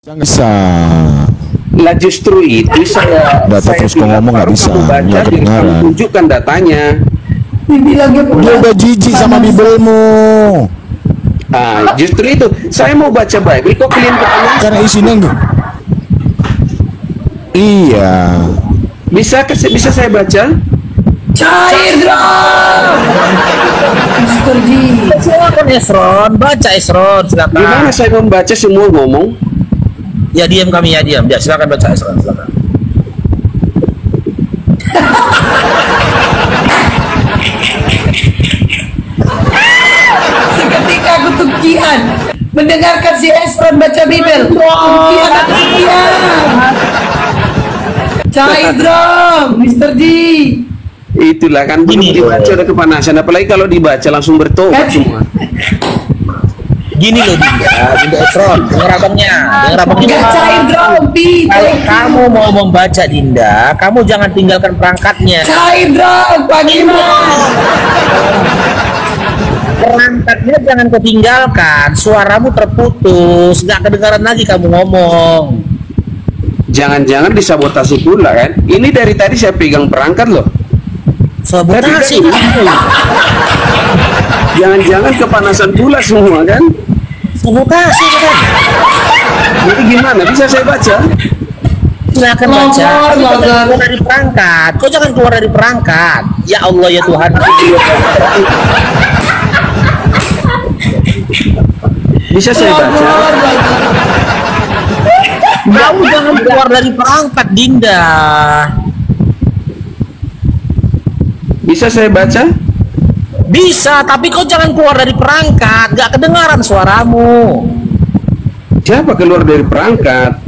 Yang bisa. Lah justru itu Data saya terus kau ngomong nggak bisa, kamu baca, nggak kedengaran. kamu tunjukkan datanya. Dia udah jijik sama bibelmu. Ah, justru itu saya mau baca Bible kok kalian kepanasan. Karena isinya enggak. Iya. Bisa saya baca? Cair dong. Mr. D. Silakan Esron, baca Esron, silakan. Gimana saya membaca semua ngomong? Ya diam kami ya diam. Ya silakan baca Esron, silakan. Seketika aku tukian mendengarkan si Esron baca Bibel. Tukian aku tukian. Cair dong, Mr. D. Itulah kan belum Gini dibaca loh. udah kepanasan, apalagi kalau dibaca langsung bertobat semua. Gini loh Dinda Esron, dengar abangnya, Enggak cair dong, Pi. Kalau kamu mau membaca Dinda, kamu jangan tinggalkan perangkatnya. Cair dong, Pak Gino. Perangkatnya jangan ketinggalkan, suaramu terputus, nggak kedengaran lagi kamu ngomong. Jangan-jangan disabotasi pula kan? Ini dari tadi saya pegang perangkat loh. Sabotase. Jangan-jangan kepanasan pula semua kan? Sabotase kan? Jadi gimana? Bisa saya baca? Silakan baca. Logor, Kau jangan logor. keluar dari perangkat. Kau jangan keluar dari perangkat. Ya Allah ya Tuhan. Bisa saya baca? Kamu jangan keluar dari perangkat, Dinda. Bisa saya baca? Bisa, tapi kau jangan keluar dari perangkat. Gak kedengaran suaramu. Siapa keluar dari perangkat?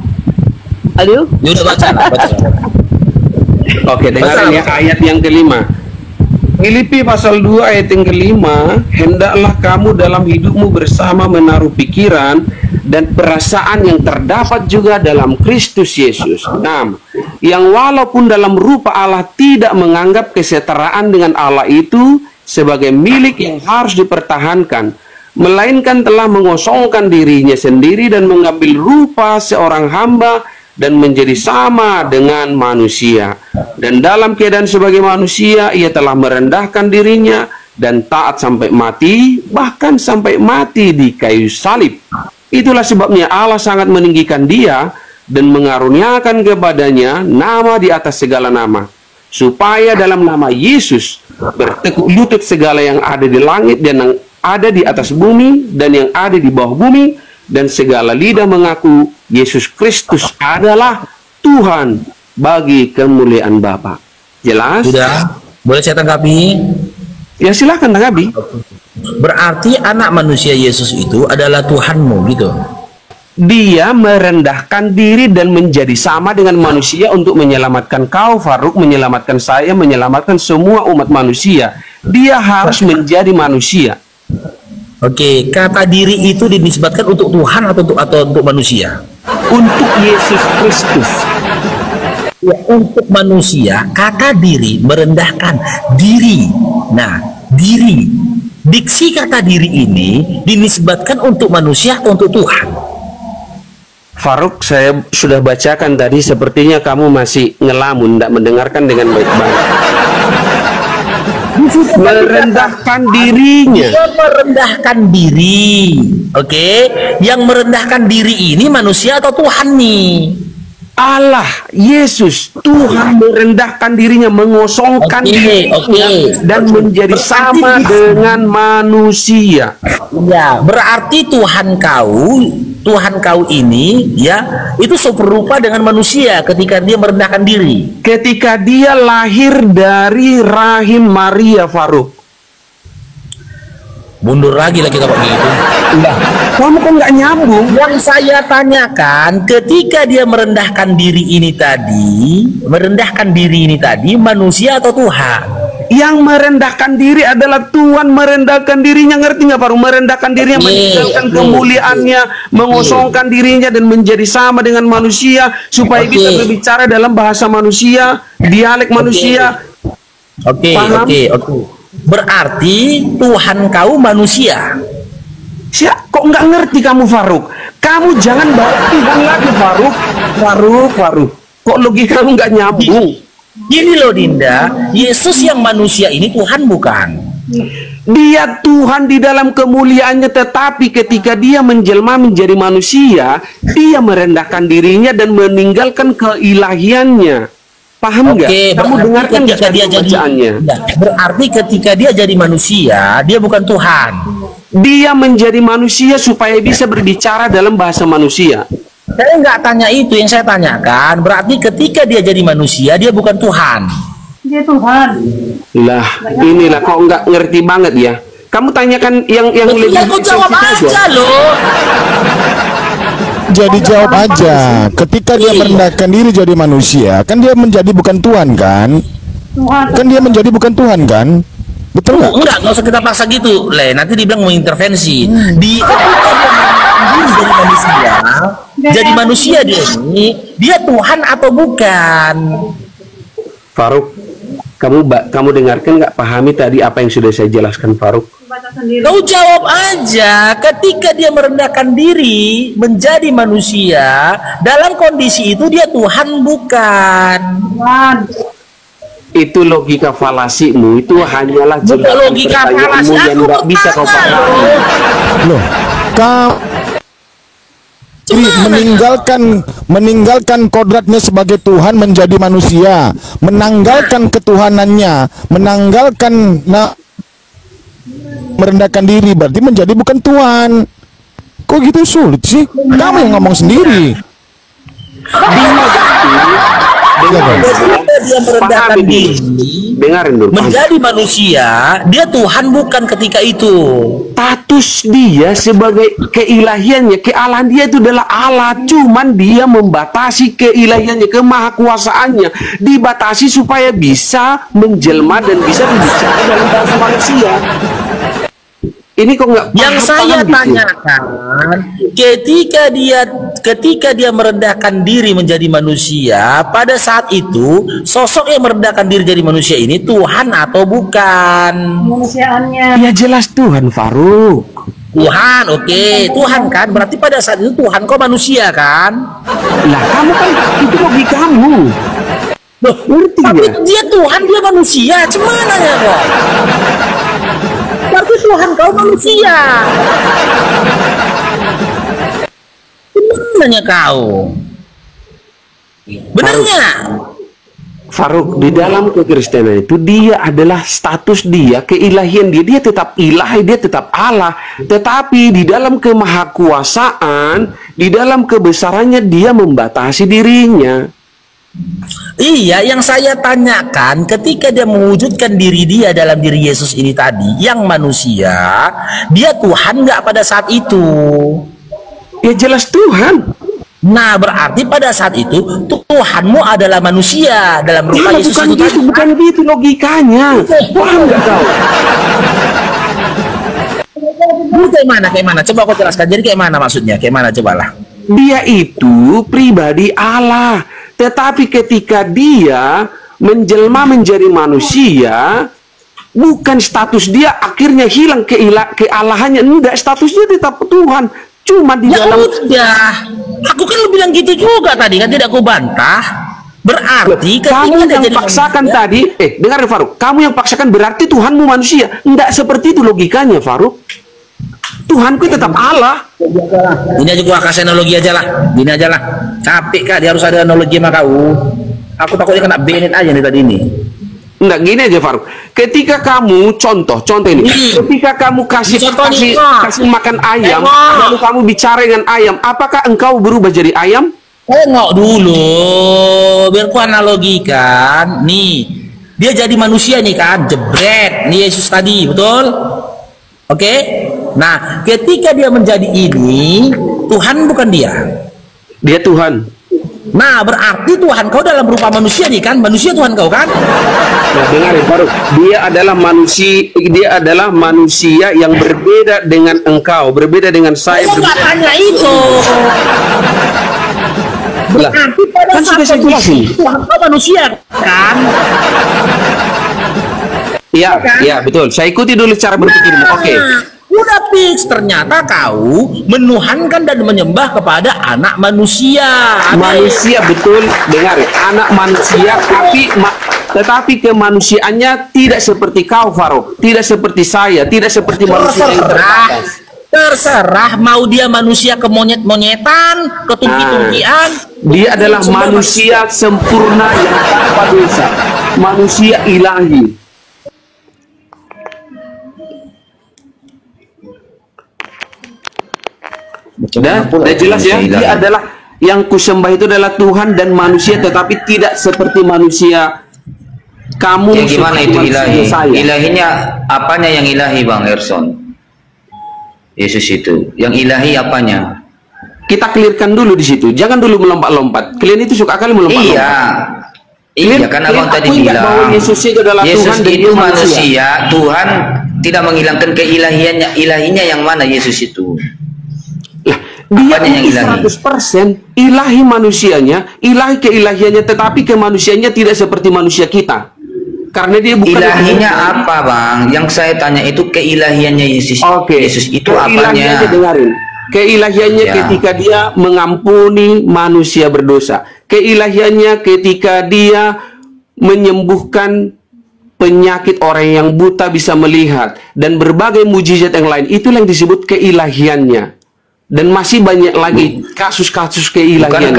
Aduh. Ya udah baca lah, baca. Oke, dengarkan ya ayat yang kelima. Filipi pasal 2 ayat yang kelima, hendaklah kamu dalam hidupmu bersama menaruh pikiran dan perasaan yang terdapat juga dalam Kristus Yesus. 6. Yang walaupun dalam rupa Allah tidak menganggap kesetaraan dengan Allah itu sebagai milik yang harus dipertahankan, melainkan telah mengosongkan dirinya sendiri dan mengambil rupa seorang hamba dan menjadi sama dengan manusia. Dan dalam keadaan sebagai manusia, ia telah merendahkan dirinya dan taat sampai mati, bahkan sampai mati di kayu salib. Itulah sebabnya Allah sangat meninggikan dia dan mengaruniakan kepadanya nama di atas segala nama, supaya dalam nama Yesus bertekuk lutut segala yang ada di langit dan yang ada di atas bumi dan yang ada di bawah bumi, dan segala lidah mengaku Yesus Kristus adalah Tuhan bagi kemuliaan Bapa. Jelas? Sudah, boleh saya tanggapi? Ya silakan tanggapi. Berarti anak manusia Yesus itu adalah Tuhanmu gitu. Dia merendahkan diri dan menjadi sama dengan manusia untuk menyelamatkan kau, Faruk, menyelamatkan saya, menyelamatkan semua umat manusia. Dia harus menjadi manusia. Oke, kata diri itu dinisbatkan untuk Tuhan atau untuk manusia? Untuk Yesus Kristus. Ya, untuk manusia, kata diri merendahkan diri. Nah, diri. Diksi kata diri ini dinisbatkan untuk manusia atau untuk Tuhan? Faruk, saya sudah bacakan tadi, sepertinya kamu masih ngelamun, tidak mendengarkan dengan baik-baik. Merendahkan dirinya. Dia merendahkan diri. Oke, yang merendahkan diri ini manusia atau Tuhan nih? Allah, Yesus, Tuhan merendahkan dirinya, mengosongkan dirinya dan menjadi sama dengan manusia. Ya, berarti Tuhan kau ini ya itu serupa dengan manusia ketika dia merendahkan diri. Ketika dia lahir dari rahim Maria, Faruk. Mundur lagi kita pakai gitu. Kamu kok nggak nyambung? Yang saya tanyakan, ketika dia merendahkan diri ini tadi, manusia atau Tuhan? Yang merendahkan diri adalah Tuhan merendahkan dirinya, ngerti nggak Faruk? Merendahkan dirinya, meninggalkan kemuliaannya, mengosongkan dirinya dan menjadi sama dengan manusia supaya bisa berbicara dalam bahasa manusia, dialek manusia. Oke. Berarti Tuhan kau manusia. Kok nggak ngerti kamu, Faruk? Kamu jangan bawa Tuhan lagi, Faruk. Kok logika kamu nggak nyambung? Gini loh Dinda, Yesus yang manusia ini Tuhan bukan? Dia Tuhan di dalam kemuliaannya, tetapi ketika dia menjelma menjadi manusia, dia merendahkan dirinya dan meninggalkan keilahiannya. Paham nggak? Oke, Kamu dengarkan nggak ketika dia bacaannya? berarti ketika dia jadi manusia, dia bukan Tuhan. Dia menjadi manusia supaya bisa berbicara dalam bahasa manusia. Saya nggak tanya itu, yang saya tanyakan berarti ketika dia jadi manusia, dia bukan Tuhan. Dia Tuhan. Lah, inilah kok nggak ngerti banget ya. Kamu tanyakan yang lebih Ya kau jawab sensitif aja loh. Jadi jawab aja. Ketika dia merendahkan diri jadi manusia, kan dia menjadi bukan Tuhan kan? Tuhan. Kan dia menjadi bukan Tuhan kan? Betul nggak? Enggak usah kita paksa gitu, Le. Nanti dibilang mau intervensi. Di jadi manusia, jadi manusia dia ini, dia Tuhan atau bukan? Faruk, kamu dengarkan nggak, pahami tadi apa yang sudah saya jelaskan, Faruk? Kau jawab aja. Ketika dia merendahkan diri menjadi manusia, dalam kondisi itu dia Tuhan bukan? Tuhan. Itu logika falasimu, itu hanyalah Bukan logika falasi, yang aku nggak bisa kau bertanya pahami. Loh, meninggalkan kodratnya sebagai Tuhan menjadi manusia, menanggalkan ketuhanannya, merendahkan diri, berarti menjadi bukan Tuhan. Kok gitu sulit sih? Kamu yang ngomong sendiri. Ketika dia merendahkan diri Dengarin dulu. menjadi manusia, dia Tuhan bukan ketika itu. Status dia sebagai keilahiannya, kealahan dia itu adalah Allah, cuman dia membatasi keilahiannya, kemahakuasaannya dibatasi supaya bisa menjelma dan bisa berbicara dalam bahasa manusia. Ini kok nggak Yang saya tanyakan, ketika dia merendahkan diri menjadi manusia, pada saat itu sosok yang merendahkan diri jadi manusia ini Tuhan atau bukan? Manusiaannya. Ya jelas Tuhan, Faruk. Tuhan, oke, Tuhan kan? Berarti pada saat itu Tuhan kok manusia kan? Lah kamu kan itu logikamu. Loh, tapi dia Tuhan, dia manusia, gimana ya kok? Berarti Tuhan kau manusia. Gimana kau? Benarnya? Faruk, di dalam kekristenan itu dia adalah status dia, keilahian dia tetap ilahi, dia tetap Allah. Tetapi di dalam kemahakuasaan, di dalam kebesarannya dia membatasi dirinya. Iya, yang saya tanyakan ketika dia mewujudkan diri dia dalam diri Yesus ini tadi, yang manusia, dia Tuhan nggak pada saat itu? Ya jelas Tuhan. Nah, berarti pada saat itu Tuhanmu adalah manusia dalam rupa Ya, Yesus bukan itu gitu, tadi. bukan gitu logikanya. Paham nggak kau? Ini kayak mana? Coba aku jelaskan. Jadi kayak mana maksudnya? Kayak mana cobalah? Dia itu pribadi Allah, tetapi ketika dia menjelma menjadi manusia, bukan status dia akhirnya hilang kealahannya. Enggak, statusnya tetap Tuhan. Cuma di Ya dalam udah, aku kan lu bilang gitu juga tadi kan, tidak aku bantah. Berarti kamu dia yang jadi paksakan manusia, tadi, dengar Faruk, kamu yang paksakan berarti Tuhanmu manusia. Enggak seperti itu logikanya, Faruk. Tuhanku tetap Allah. ini aja gua kasih analogi aja lah. Gini aja lah. Capek kak, dia harus ada analogi sama kau. Aku takutnya kena banned aja nih tadi ini. Enggak, gini aja Faruk. Ketika kamu contoh ini. Ketika kamu kasih makan ayam, lalu kamu bicara dengan ayam, apakah engkau berubah jadi ayam? Tengok dulu, biar ku analogikan. Nih, dia jadi manusia nih kan, jebret. Nih Yesus tadi, betul? Oke? Nah, ketika dia menjadi ini, Tuhan bukan dia. Dia Tuhan. Nah, berarti Tuhan kau dalam rupa manusia nih kan? Manusia Tuhan kau kan? Nah, dengar Faruk. Dia adalah manusia yang berbeda dengan engkau, berbeda dengan saya. Saya nggak tanya itu. Berarti pada Kan sudah saya jelasin. Tuhan kau manusia kan? Iya, betul. Saya ikuti dulu cara berpikirmu. Oke. Udah fix, ternyata kau menuhankan dan menyembah kepada anak manusia. Manusia, betul, dengar ya, anak manusia, tetapi kemanusiaannya tidak seperti kau, Farouk, tidak seperti saya, tidak seperti manusia yang terbatas. Terserah mau dia manusia kemonyet-monyetan, ketungki-tungkian. Dia adalah manusia sempurna yang tanpa dosa, manusia ilahi. Dan jelas ya, dia adalah yang kusembah itu adalah Tuhan dan manusia, tetapi tidak seperti manusia kamu. Ya gimana itu ilahi? Saya. Ilahinya apanya yang ilahi, Bang Erson? Yesus itu yang ilahi apanya? Kita clearkan dulu di situ, jangan dulu melompat-lompat. Kalian itu suka kali melompat-lompat. Iya, karena Bang tadi bilang bahwa Yesus itu adalah Yesus Tuhan itu dan manusia. Tuhan tidak menghilangkan keilahiannya. Ilahinya yang mana Yesus itu? Lah, dia Apanya yang itu ilahi? 100% ilahi manusianya, ilahi keilahiannya, tetapi kemanusiaannya tidak seperti manusia kita. Karena dia bukan Ilahinya apa, Bang? Yang saya tanya itu keilahiannya Yesus. Oke. Yesus itu Keilahiannya, apanya? dengarin. Keilahiannya Ya. ketika dia mengampuni manusia berdosa. Keilahiannya ketika dia menyembuhkan penyakit orang yang buta bisa melihat dan berbagai mujizat yang lain. Itulah yang disebut keilahiannya. Dan masih banyak lagi kasus-kasus keilahiannya.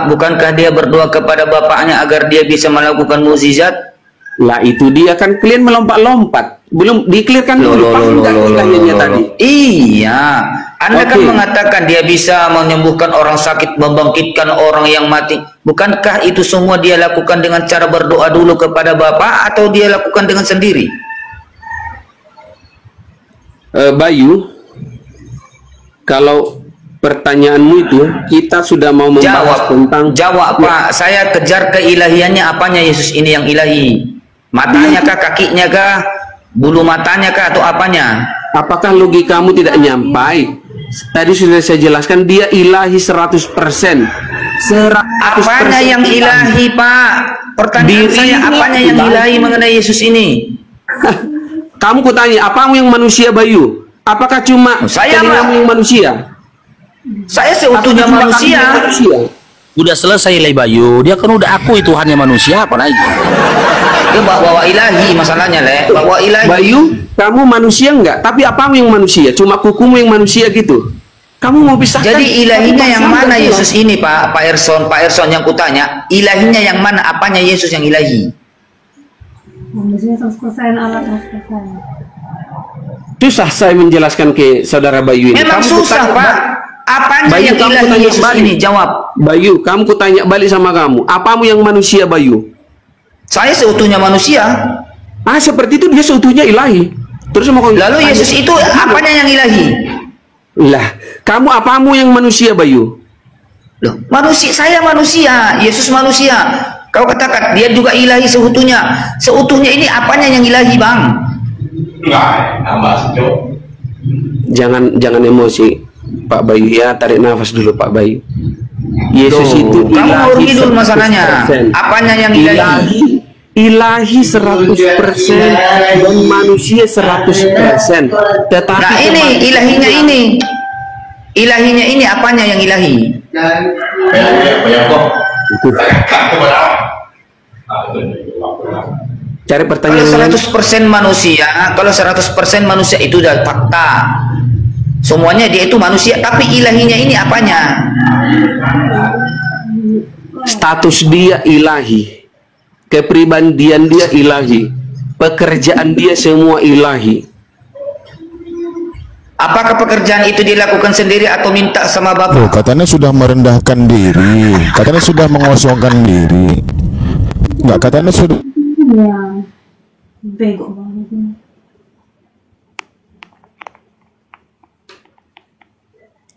Bukankah dia berdoa kepada Bapaknya agar dia bisa melakukan mukjizat? Lah itu dia kan, kalian melompat-lompat. Belum dikelirkan dulu paham nggak ilahiannya tadi? Iya, Anda kan Oke. mengatakan dia bisa menyembuhkan orang sakit, membangkitkan orang yang mati. Bukankah itu semua dia lakukan dengan cara berdoa dulu kepada Bapa atau dia lakukan dengan sendiri? Bayu, kalau pertanyaanmu itu kita sudah mau membahas tentang Jawab Pak, saya kejar keilahiannya. Apanya Yesus ini yang ilahi? Matanya kah, kakinya kah, bulu matanya kah, atau apanya? apakah logikamu tidak nyampai? Tadi sudah saya jelaskan dia ilahi 100%. 100%. Apanya yang ilahi, Pak? Pertanyaan saya, apanya yang ilahi mengenai Yesus ini? Kamu kutanya, apamu yang manusia, Bayu? Apakah cuma Saya, telingamu yang manusia? Saya seutuhnya Apakah cuma manusia. kamu yang manusia? Udah selesai Le Bayu, dia kan udah akui Tuhannya manusia, apa lagi? Dia bawa ilahi masalahnya, Le. Bawa ilahi. Bayu, kamu manusia enggak? Tapi apamu yang manusia? Cuma kukumu yang manusia gitu? Kamu mau pisahkan? Jadi ilahinya yang mana Pisahkan Yesus ini, Pak Erson yang kutanya, ilahinya yang mana? Apanya Yesus yang ilahi? Manusia 100% Allah 100%. Susah saya menjelaskan ke saudara Bayu ini. Memang Kamu susah, kutanya- Pak. Apanya Bayu, yang kamu ilahi kutanya Yesus balik. ini? Jawab. Bayu, kamu kutanya balik sama kamu. Apamu yang manusia, Bayu? Saya seutuhnya manusia. Ah, seperti itu dia seutuhnya ilahi. Terus mau kau Lalu tanya- Yesus itu apanya yang ilahi? Lah, kamu apamu yang manusia, Bayu? Loh, manusia, saya manusia, Yesus manusia. Kau katakan dia juga ilahi seutuhnya. Seutuhnya ini apanya yang ilahi, Bang? Jangan emosi, Pak Bayu ya. Tarik nafas dulu, Pak Bayu. Yesus Tuh, itu kamu ilahi urgi dulu masalahnya. 100%. Apanya yang ilahi? Ilahi 100% dan manusia 100%. Tetapi Nah ini ilahinya ini. Ilahinya ini apanya yang ilahi? cari Kalau pertanyaan lain. 100% manusia, kalau 100% manusia itu udah fakta. Semuanya dia itu manusia, tapi ilahinya ini apanya? Status dia ilahi, kepribadian dia ilahi, pekerjaan dia semua ilahi. Apakah pekerjaan itu dilakukan sendiri atau minta sama Loh, Bapak? katanya sudah merendahkan diri, katanya sudah mengosongkan diri. Enggak, katanya sudah. Ya, bego banget.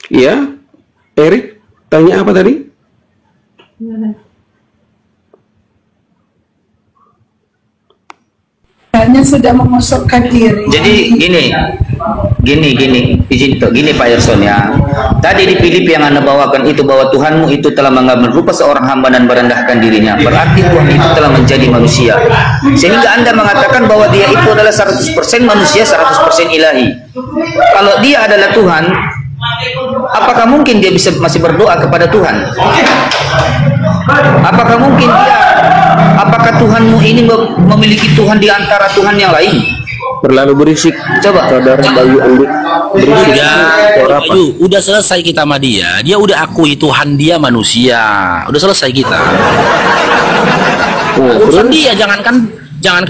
Ya, Erik, tanya apa tadi? Kayaknya sudah memasukkan diri. Jadi gini Pak Yerson ya. Tadi di Filipi yang Anda bawakan itu bahwa Tuhanmu itu telah mengambil rupa seorang hamba dan merendahkan dirinya. Berarti Tuhan itu telah menjadi manusia. Sehingga Anda mengatakan bahwa dia itu adalah 100% manusia, 100% ilahi. Kalau dia adalah Tuhan, apakah mungkin dia bisa masih berdoa kepada Tuhan? Apakah mungkin apakah Tuhanmu ini memiliki Tuhan di antara Tuhan yang lain? Terlalu berisik. Coba. Saudara Bayu Andi. Berisik. Bayu, udah selesai kita sama dia. Dia udah akui Tuhan dia manusia. Udah selesai kita. Urusan dia, jangankan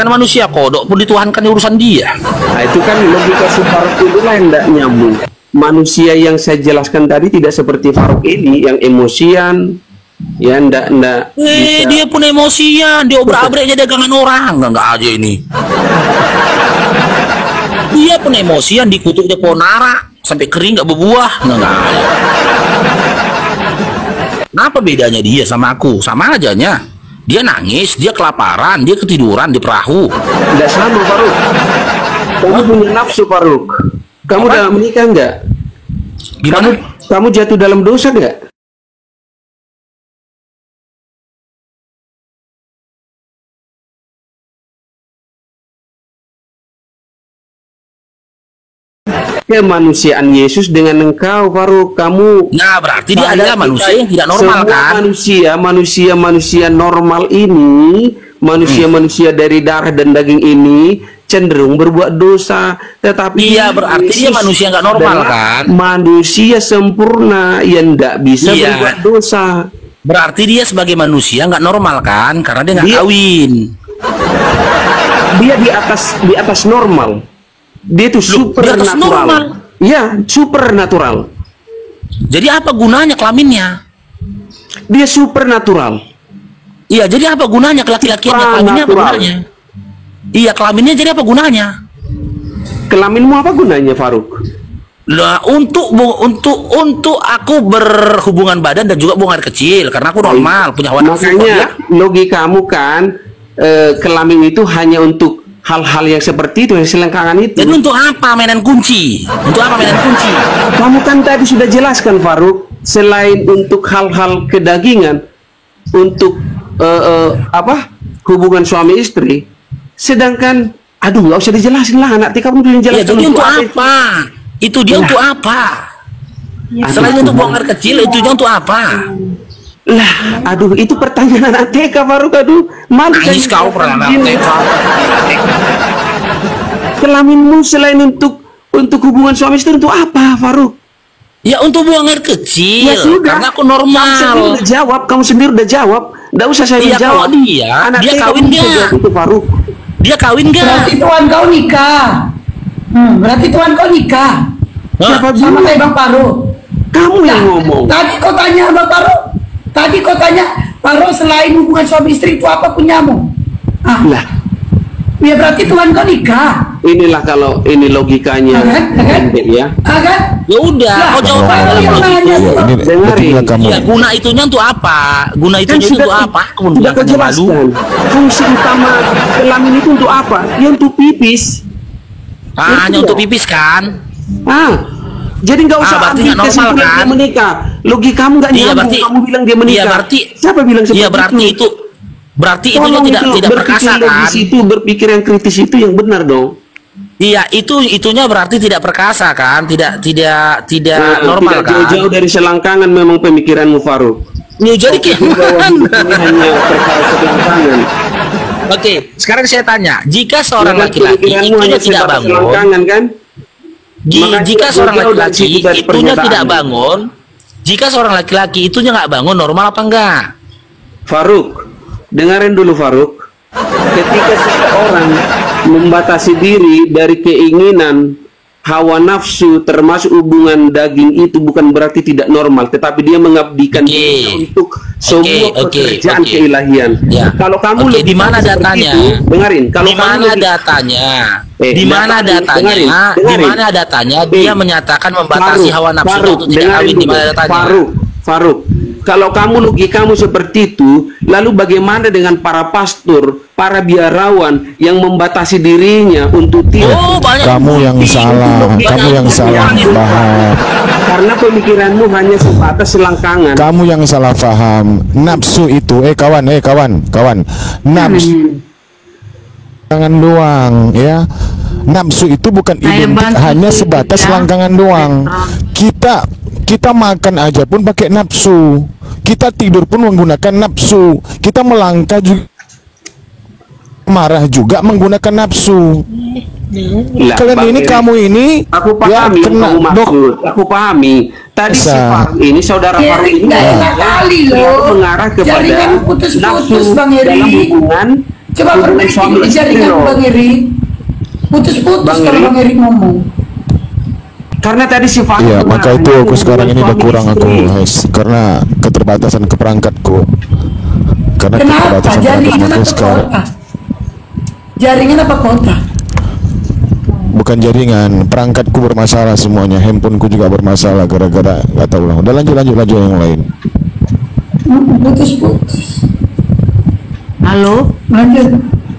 manusia, kodok pun dituhankan urusan dia. Nah, itu kan logika si Faruk itu lah yang tidak nyambung. Manusia yang saya jelaskan tadi tidak seperti Faruk ini yang emosian, ya ndak bisa. Dia pun emosian, dia obrak-abrik aja dagangan orang, enggak aja ini. Dia pun emosian, dikutuk dia pohon ara sampai kering nggak berbuah, enggak aja. Apa bedanya dia sama aku? Sama ajanya. Dia nangis, dia kelaparan, dia ketiduran di perahu. Tidak sama Faruk. Kamu punya nafsu Faruk. Kamu udah menikah enggak? Gimana? Kamu jatuh dalam dosa enggak? Kemanusiaan Yesus dengan engkau Faruk, kamu Nah, berarti dia adalah manusia yang tidak normal, semua kan? manusia normal ini, manusia dari darah dan daging ini cenderung berbuat dosa, tetapi Iya, berarti dia manusia nggak normal, adalah kan? manusia sempurna yang tidak bisa Iya. berbuat dosa. Berarti dia sebagai manusia nggak normal, kan? Karena dia nggak Dia- kawin. Dia di atas normal. Dia itu di atas normal. supernatural. Iya, supernatural. Jadi apa gunanya kelaminnya? Dia supernatural. Iya, jadi apa gunanya laki-lakinya? Kelaminnya apa Supranatural. gunanya? Iya, kelaminnya jadi apa gunanya? Kelaminmu apa gunanya, Faruk? Nah, untuk aku berhubungan badan dan juga buang air kecil karena aku normal, punya hawa nafsu. Makanya logikamu kan kelamin itu hanya untuk hal-hal yang seperti itu, yang selengkangan itu. Jadi untuk apa mainan kunci? Untuk apa mainan kunci? Kamu kan tadi sudah jelaskan Faruk, selain untuk hal-hal kedagingan, untuk hubungan suami istri, sedangkan aduh nggak usah dijelasin lah, nanti kamu udah Ya, jelaskan jadi untuk itu. apa? Itu dia untuk apa? Selain untuk buang air kecil, itu dia untuk apa? Lah, aduh itu pertanyaan anak TK Faruk, aduh malu Nangis saya kau pernah begini. Kelaminmu selain untuk hubungan suami istri untuk apa Faruk? Ya untuk buang air kecil. Ya sudah, Karena aku normal. kamu sendiri udah jawab. Nggak usah saya Iya, menjawab. kalau dia TK kawin bisa nggak? jawab itu Faruk. Dia kawin nggak? Berarti Tuhan kau nikah. Berarti Tuhan kau nikah. Siapa Sama bilang? kayak Bang Paru. Kamu yang ngomong. Tadi kau tanya Bang Paru. Tadi kau tanya, Paru selain hubungan suami istri itu apa punyamu? Lah, Ya berarti Tuhan kau nikah. inilah kalau ini logikanya Kan? pendek ya. Kan? Ya udah, kau jawab aja Paru lah yang kalau gitu. nanya. Iya, ini Dengarin. betul kamu. Ya guna itunya untuk apa? Guna Kan itunya untuk apa? Aku sudah bilang kau malu. jelaskan. Fungsi utama kelamin itu untuk apa? Ya untuk pipis. Hanya untuk pipis kan? Jadi nggak usah berarti ambil nggak normal, kesimpulan kan? dia menikah. Logikamu nggak Iya, nyambung. berarti Kamu bilang dia menikah. Iya, berarti Siapa bilang seperti Iya, berarti itu itunya Tolong tidak itu, tidak perkasa berpikir kan? logis itu, berpikir yang kritis itu yang benar dong. Iya, itunya berarti tidak perkasa kan? Tidak normal tidak kan? jauh-jauh dari selangkangan memang pemikiranmu Faruk. Ya, jadi kayak Ini hanya perkara selangkangan. Oke, sekarang saya tanya, jika seorang Maka laki-laki pemikiranmu itunya hanya tidak sebatas bangun, selangkangan kan? Makanya jika seorang jauh dari laki-laki situ dari itunya pernyataan. tidak bangun, jika seorang laki-laki itunya nggak bangun, normal apa enggak? Faruk, dengarin dulu Faruk. Ketika seseorang membatasi diri dari keinginan hawa nafsu termasuk hubungan daging itu bukan berarti tidak normal, tetapi dia mengabdikan Oke. dirinya untuk semua Oke. pekerjaan keilahian. Ya. Kalau kamu Oke, lebih di mana seperti datanya? itu, dengarin. Kalau Di mana kamu lebih- datanya? Eh, Di mana datanya, datanya? Di dengarin. mana datanya dia menyatakan membatasi hawa nafsu untuk tidak dengarin kawin? Di dulu. mana datanya? Faruk, kalau kamu logikamu seperti itu, lalu bagaimana dengan para pastor para biarawan yang membatasi dirinya untuk tidak. Oh, banyak. Kamu yang salah, kamu yang salah paham. Karena pemikiranmu hanya sebatas selangkangan. Kamu yang salah paham. Nafsu itu, kawan, nafsu jangan doang, ya. Nafsu itu bukan identik hanya sebatas selangkangan doang. Kita makan aja pun pakai nafsu. Kita tidur pun menggunakan nafsu. Kita melangkah juga, marah juga menggunakan nafsu. Lah, Kalian Bang ini, Eri, kamu ini aku pahami ya, kena kamu maksud. Aku pahami. Tadi si Faruk ini, saudara Ya, Faruk ini nggak enak kali selalu loh. mengarah kepada Jaringan putus-putus, nafsu Bang Eri. dalam hubungan. Coba perbaiki suami dulu istri jaringan loh. Bang Eri. Putus-putus Bang kalau Eri. Bang Eri ngomong. Karena tadi si Faruk Iya, maka itu mengarahnya aku sekarang ini hubungan berkurang suami aku, istri. guys, karena keterbatasan keperangkatku. Karena Kenapa? keterbatasan Jaringan perangkat atau sekarang. kota? Jaringan apa kota? Bukan jaringan, perangkatku bermasalah semuanya, handphoneku juga bermasalah gara-gara nggak tahu lah. Udah lanjut yang lain. Putus-putus. Halo, Lanjut.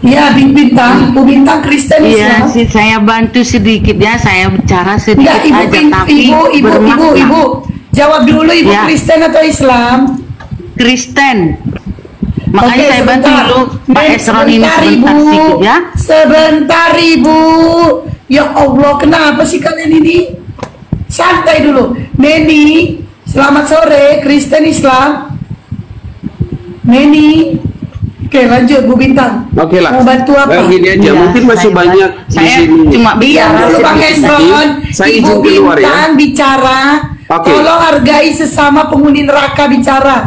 Iya, Bintang, Bu Bintang Kristen iya Islam. sih saya bantu sedikit ya, saya bicara sedikit Enggak, Ibu, aja tapi bermakna. Ibu. Jawab dulu, Ibu Ya. Kristen atau Islam? Kristen. Makanya Oke, saya bantu sebentar. dulu Pak Esron ini sebentar Ibu. sedikit ya. Sebentar, Ibu. Ya Allah, kenapa sih kalian ini? Santai dulu. Neni, selamat sore, Kristen Islam. Neni. Oke, lanjut Bu Bintang. Oke lah. Mau bantu apa? Gini aja, Iya, mungkin masih saya banyak bantu. di Saya sini. cuma Iya, bicara dulu Bang sedikit. Esron. Saya Ibu izin keluar ya. Bintang bicara. Oke. Tolong hargai sesama penghuni neraka bicara.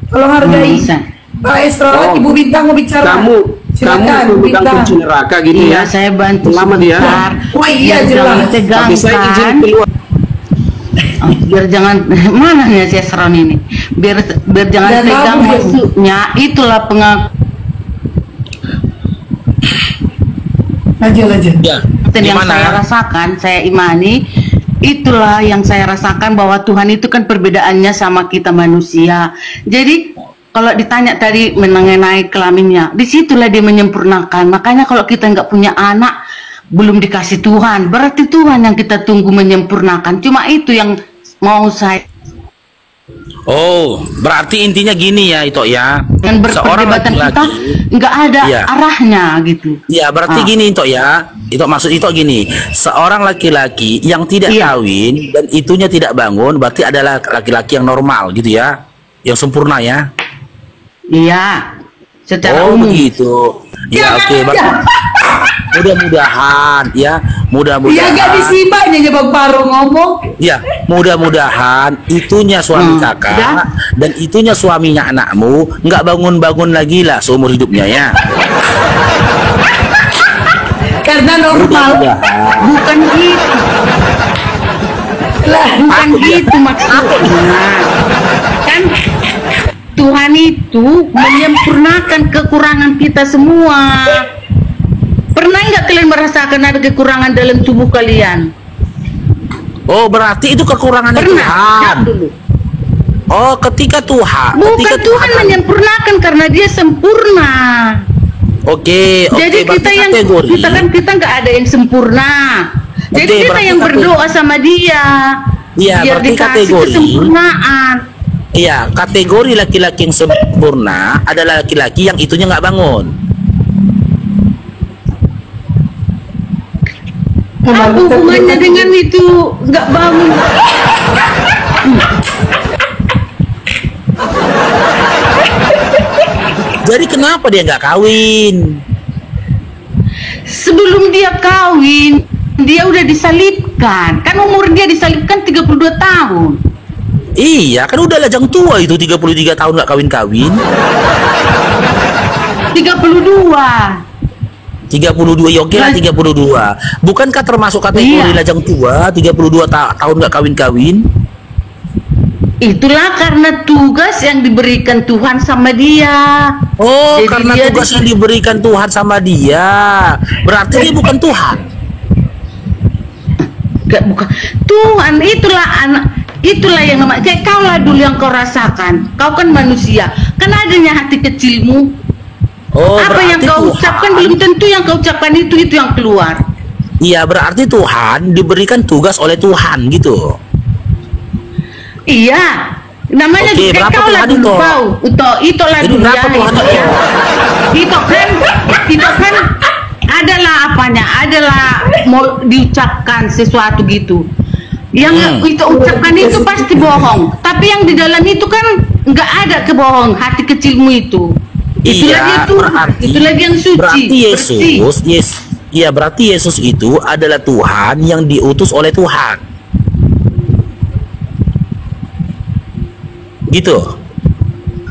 Tolong hargai. Bisa. Pak Esron, Oh. Ibu Bintang mau bicara. Kamu Silakan, bukan Bintang. kunci neraka gitu Iya, ya. saya bantu Lama dia. sebentar. Oh iya, Biar jelas. jangan Tapi saya izin tegangkan. keluar. Oh, biar jangan mana ya si Esron ini. Biar jangan Dan tegang kamu, Ibu. maksudnya itulah Lanjut. Ya, yang gimana? saya rasakan, saya imani, itulah yang saya rasakan bahwa Tuhan itu kan perbedaannya sama kita manusia. Jadi kalau ditanya tadi mengenai kelaminnya, disitulah dia menyempurnakan. Makanya kalau kita nggak punya anak, belum dikasih Tuhan, berarti Tuhan yang kita tunggu menyempurnakan. Cuma itu yang mau saya. Oh, berarti intinya gini ya, itu ya. Dan Seorang berperdebatan kita laki-laki. nggak ada Iya. arahnya gitu. Ya, berarti Ah. gini itu ya. Itu maksud itu gini. Seorang laki-laki yang tidak Iya. kawin dan itunya tidak bangun, berarti adalah laki-laki yang normal gitu ya. Yang sempurna ya. Iya, secara Oh, umum. begitu. Ya, oke, mudah-mudahan ya, Iya, mudah-mudahan. gak disimak aja Bang Paru ngomong. Ya, mudah-mudahan itunya suami kakak udah. dan itunya suaminya anakmu nggak bangun-bangun lagi lah seumur hidupnya ya. Karena normal. Mudah-mudahan. Bukan gitu. Lah, Bukan gitu maksudnya. Kan Tuhan itu menyempurnakan kekurangan kita semua. Pernah nggak kalian merasakan ada kekurangan dalam tubuh kalian? Oh, berarti itu kekurangannya Pernah? Tuhan. Jawab dulu. Oh, ketika Tuhan. Bukan ketika Tuhan menyempurnakan karena Dia sempurna. Oke, Jadi berarti kita yang kategori. kita nggak ada yang sempurna. Jadi Oke, kita berarti yang berdoa sama Dia. Iya, biar berarti dikasih kategori. kesempurnaan. Iya, kategori laki-laki yang sempurna adalah laki-laki yang itunya nggak bangun. Apa hubungannya dengan itu nggak bangun? Jadi kenapa dia nggak kawin? Sebelum dia kawin, dia udah disalibkan. Kan umur dia disalibkan 32 tahun. Iya, kan udah lajang tua itu 33 tahun nggak kawin-kawin. 32. 32, ya oke lah 32. Bukankah termasuk kategori Iya. lajang tua 32 tahun nggak kawin-kawin? Itulah karena tugas yang diberikan Tuhan sama dia. Oh, Jadi karena dia tugas yang diberikan Tuhan sama dia. Berarti dia bukan Tuhan. Bukan Tuhan, itulah yang namanya kayak kau lah dulu yang kau rasakan. Kau kan manusia, kan adanya hati kecilmu. Oh, Apa yang berarti kau Tuhan- ucapkan belum tentu yang kau ucapkan itu yang keluar. Iya, berarti Tuhan diberikan tugas oleh Tuhan gitu. Iya. Namanya Oke, berapa kau lah Tuhan dulu itu? kau. Itu lah Jadi dulu berapa ya. Tuhan Itu itu? ya. Itu kan adalah apanya? Adalah mau diucapkan sesuatu gitu. Yang itu ucapkan itu pasti bohong. Tapi yang di dalam itu kan nggak ada kebohong. Hati kecilmu itu. Itu lagi Iya, itu. Itu lagi yang suci. Berarti bersih. Yesus, iya berarti Yesus itu adalah Tuhan yang diutus oleh Tuhan. Gitu.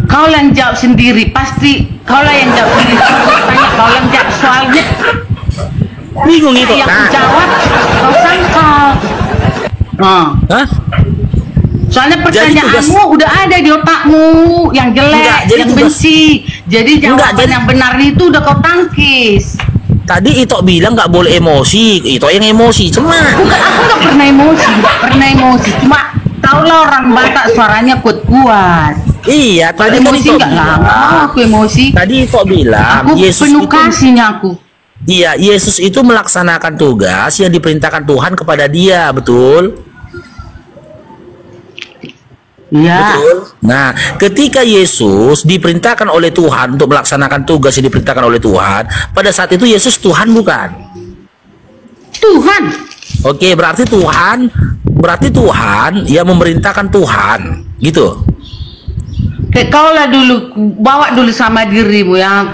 Kau yang jawab sendiri, pasti kau lah yang jawab sendiri. Tanya kau yang jawab soalnya. Bingung itu. Yang Nah, jawab kau sangkal. hah? Soalnya Jadi pertanyaanmu udah ada di otakmu yang jelek, Enggak, jadi yang tugas- benci. Jadi Enggak, jawaban jadi- yang benar itu udah kau tangkis. Tadi Ito bilang nggak boleh emosi, Ito yang emosi, cuma Bukan, aku nggak pernah emosi, Cuma kau lah orang Batak suaranya kuat-kuat. iya Kalau tadi kan emosi Ito nggak lah, bilang, aku emosi. tadi Ito bilang Aku Yesus penuh itu, kasihnya aku. iya Yesus itu melaksanakan tugas yang diperintahkan Tuhan kepada dia, betul? Ya. Nah, ketika Yesus diperintahkan oleh Tuhan untuk melaksanakan tugas yang diperintahkan oleh Tuhan, pada saat itu Yesus Tuhan bukan? Tuhan. Oke, berarti Tuhan yang memerintahkan Tuhan, gitu. Kayak kau lah dulu, bawa dulu sama dirimu yang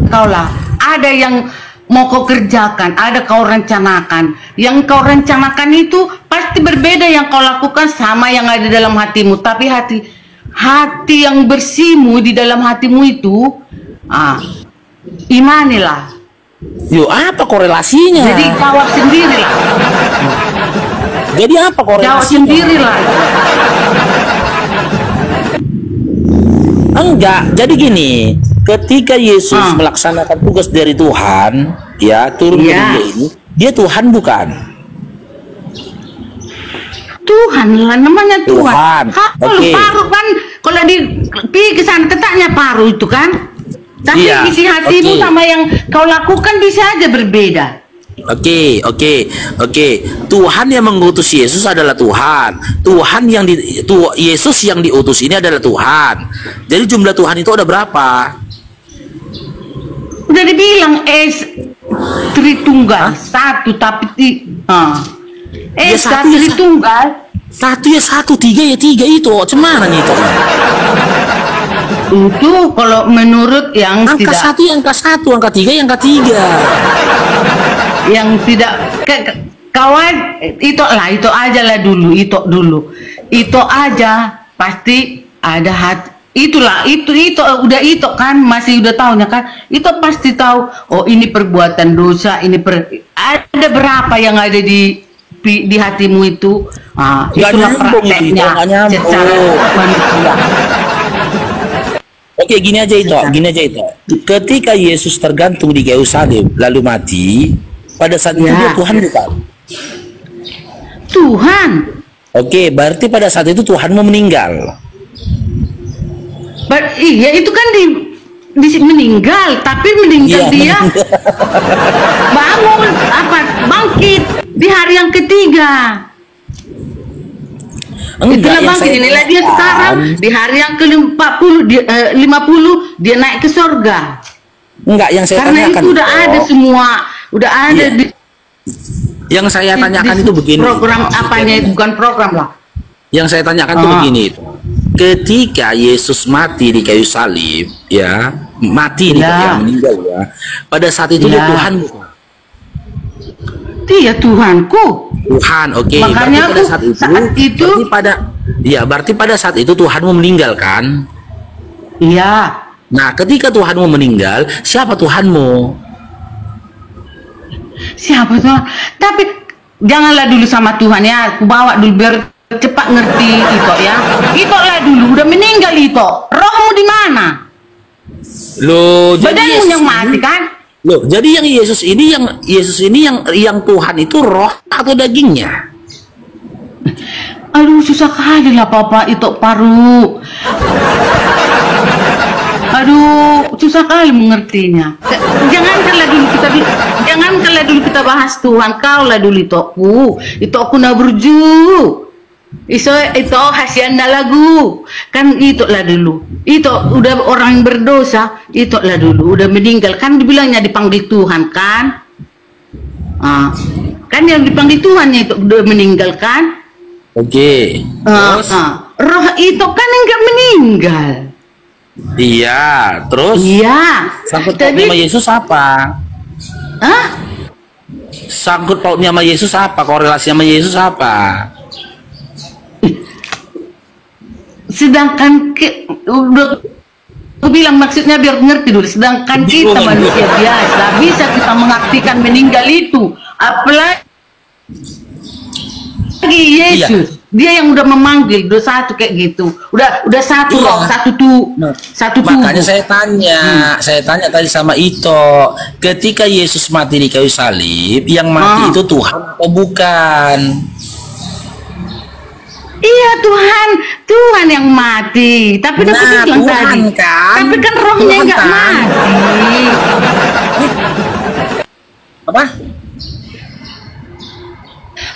kau lah. Ada yang mau kau kerjakan, ada kau rencanakan. Yang kau rencanakan itu pasti berbeda yang kau lakukan sama yang ada dalam hatimu. Tapi hati yang bersihmu di dalam hatimu itu, imanilah. Yuk, apa korelasinya? Jadi jawab sendirilah. Jadi apa Jawab korelasinya? sendirilah. Enggak, jadi gini, ketika Yesus melaksanakan tugas dari Tuhan, ya turun ke dunia ini, dia Tuhan bukan? Tuhan lah namanya Tuhan. Tuhan. Kalau Oke. paru kan kalau pergi ke sana ketaknya paru itu kan. Tapi Iya, isi hatimu oke. sama yang kau lakukan bisa aja berbeda. Oke. Tuhan yang mengutus Yesus adalah Tuhan. Yesus yang diutus ini adalah Tuhan. Jadi jumlah Tuhan itu ada berapa? Udah dibilang Tritunggal satu tapi Ya, Esa satu ya, Tritunggal Satu ya satu, tiga ya tiga itu. Cemana nih itu? itu kalau menurut yang Angka tidak satu ya angka satu, angka tiga ya angka tiga. yang tidak kawan itu aja lah dulu itu aja pasti ada hati itulah itu udah itu kan masih udah tahunya kan itu pasti tahu oh ini perbuatan dosa ada berapa yang ada di hatimu itu itulah nyambung itu, prakteknya nggak nyambung. secara manusia. Oke, gini aja itu. Ketika Yesus tergantung di kayu salib lalu mati, pada saat itu Ya. dia Tuhan bukan? Tuhan Oke, berarti pada saat itu Tuhan mau meninggal. iya itu kan meninggal tapi meninggal Iya, dia meninggal. bangun bangkit di hari yang ketiga. Itulah yang bangkit saya inilah dia tanyakan- sekarang di hari yang ke-40 50 dia naik ke sorga. Enggak, yang saya Karena tanyakan itu udah ada semua, udah ada Iya. di yang saya tanyakan di itu begini. program apanya itu bukan program lah. Yang saya tanyakan itu begini itu. Ketika Yesus mati di kayu salib, ya, mati nih, Ya. ya, meninggal ya. Pada saat itu dia Ya. Tuhan bukan? Dia Tuhanku. Tuhan, oke. Makanya Berarti pada aku saat itu berarti pada saat itu Tuhan mau meninggal kan? iya. Nah, ketika Tuhan mau meninggal, siapa Tuhanmu? Siapa Tuhan? Tapi janganlah dulu sama Tuhan ya. Aku bawa dulu biar cepat ngerti itu ya. Itu lah dulu udah meninggal itu. Rohmu di mana? Loh, jadi Badanmu Yesus yang mati kan? Loh, jadi yang Yesus ini yang Tuhan itu roh atau dagingnya? Aduh susah kali lah papa itu paru. Aduh Aduh, susah kali mengertinya. Jangankanlah dulu kita bahas Tuhan, kaulah dulu itu aku na berju. Itu hasianna lagu. Kan itulah dulu. Itu udah orang yang berdosa, itulah dulu udah meninggal. Kan dibilangnya dipanggil Tuhan kan? Kan yang dipanggil Tuhannya itu udah meninggal kan? Oke. Terus? Roh itu kan enggak meninggal. Iya, terus? Iya. Sangkut pautnya sama Yesus apa? Hah? Sangkut pautnya sama Yesus apa? Korelasi sama Yesus apa? Sedangkan udah aku bilang maksudnya biar ngerti dulu. Sedangkan kita manusia biasa bisa kita mengartikan meninggal itu. Apalagi Yesus. Dia yang udah memanggil, udah satu kayak gitu. Udah satu roh, satu tubuh. Makanya saya tanya tadi sama Ito, ketika Yesus mati di kayu salib, yang mati itu Tuhan atau bukan? Iya, Tuhan yang mati. Tapi aku bilang Tuhan tadi, kan? tapi kan rohnya Tuhan nggak kan? mati. Apa?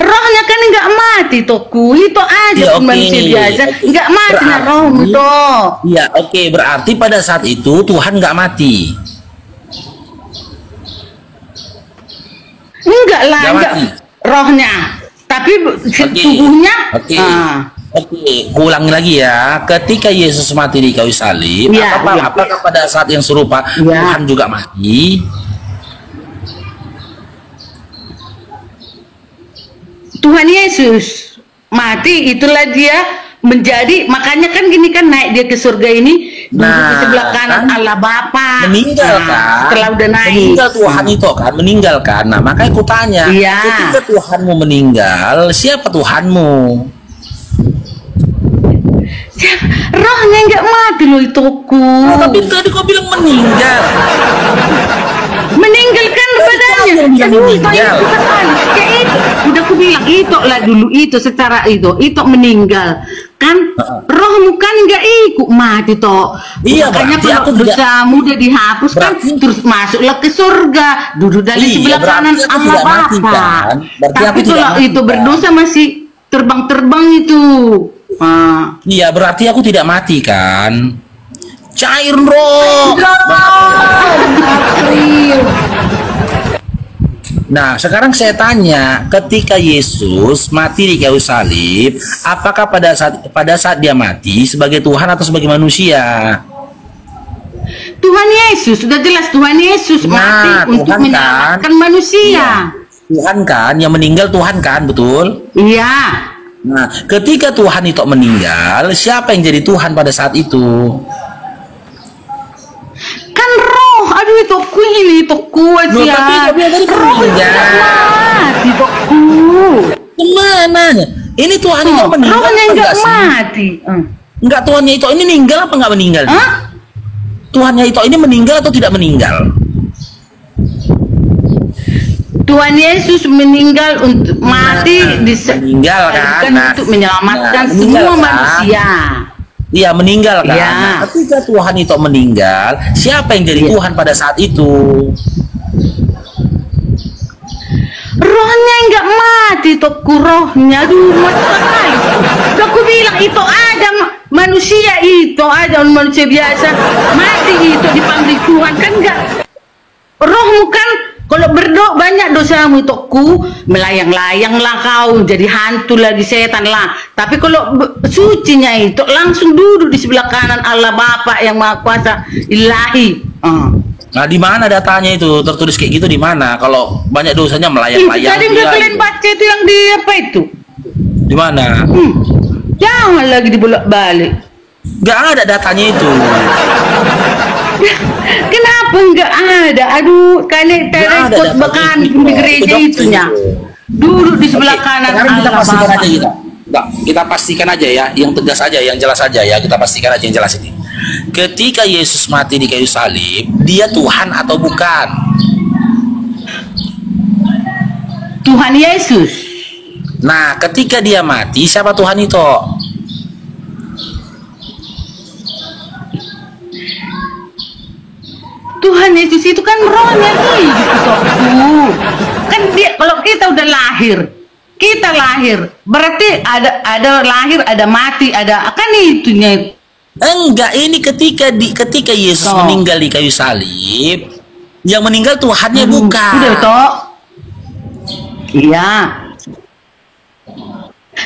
Rohnya kan nggak mati toku, itu aja Ya, oke. manusia biasa, nggak mati nah rohmu toh. Iya, oke. Berarti pada saat itu Tuhan nggak mati. Enggak lah, Nggak enggak mati. rohnya, tapi tubuhnya. Oke. Oke, ulangi lagi ya. Ketika Yesus mati di kayu salib, Iya, apakah pada saat yang serupa Tuhan juga mati? Tuhan Yesus mati, itulah dia menjadi, makanya kan gini kan naik dia ke surga ini, duduk di sebelah kanan Allah Bapa. Meninggal kan? Setelah udah naik. Meninggal Tuhan itu kan, meninggal kan. Nah, makanya aku tanya, ketika Tuhanmu meninggal, siapa Tuhanmu? Rohnya nggak mati loh ituku. Tapi tadi kau bilang meninggal. Meninggalkan badannya. Aduh, itu sekali. Kayak itu. Udah aku bilang itu lah dulu itu secara itu meninggal. Kan rohmu kan nggak ikut mati toh. Iya, makanya berarti kalau aku dosamu udah dihapus kan terus masuklah ke surga, duduk dari sebelah kanan Allah mati, Bapa. kan? Berarti aku Tapi tidak kalau mati, itu kan? berdosa masih terbang-terbang itu. Iya, berarti aku tidak mati kan? Cair roh. Nah, sekarang saya tanya, ketika Yesus mati di kayu salib, apakah pada saat dia mati sebagai Tuhan atau sebagai manusia? Tuhan Yesus, sudah jelas Tuhan Yesus mati untuk Tuhan menyelamatkan manusia. Tuhan kan, yang meninggal Tuhan kan, betul? Iya. Nah, ketika Tuhan itu meninggal, siapa yang jadi Tuhan pada saat itu? Kan roh, aduh itu kuat ya. Tapi tadi roh mati toku. Kemana? Ini Tuhan itu meninggal. Rohnya apa nggak sih? mati. Enggak, Tuhannya itu ini meninggal apa nggak meninggal? Hah? Tuhannya itu ini meninggal atau tidak meninggal? Tuhan Yesus meninggal untuk mati meninggal kan? Untuk menyelamatkan meninggal, semua kan? manusia. Iya, meninggal kan. Iya. Nah, ketika Tuhan itu meninggal, siapa yang jadi Tuhan pada saat itu? Rohnya nggak mati toku, rohnya aduh mati sekali. Udah aku bilang itu ada manusia, itu ada manusia biasa mati itu dipanggil Tuhan kan nggak. Rohmu kan kalau berdoa banyak dosamu toku, melayang-layang lah kau jadi hantu lagi setan lah. Tapi kalau sucinya itu langsung duduk di sebelah kanan Allah Bapa yang Maha Kuasa Ilahi. Nah, di mana datanya itu tertulis kayak gitu, di mana? Kalau banyak dosanya melayang-layang. Tadi udah kalian baca itu yang di apa itu? Di mana? Jangan lagi dibolak-balik. Nggak ada datanya itu. Kenapa nggak ada? Aduh, kalian ikut bekan di gereja itunya. Duduk di sebelah kanan Sekarang kita Allah pastikan Bapa. aja kita. Nggak, kita pastikan aja ya, yang tegas aja, yang jelas aja ya. Kita pastikan aja yang jelas ini. Ketika Yesus mati di kayu salib, dia Tuhan atau bukan? Tuhan Yesus. Nah, ketika dia mati, siapa Tuhan itu? Tuhan Yesus itu kan rohnya hidup toh. Kan dia, kalau kita udah lahir, kita lahir, berarti ada lahir, ada mati, ada kan itunya. Enggak, ini ketika Yesus Toh. meninggal di kayu salib, yang meninggal Tuhannya bukan. Udah toh. Iya.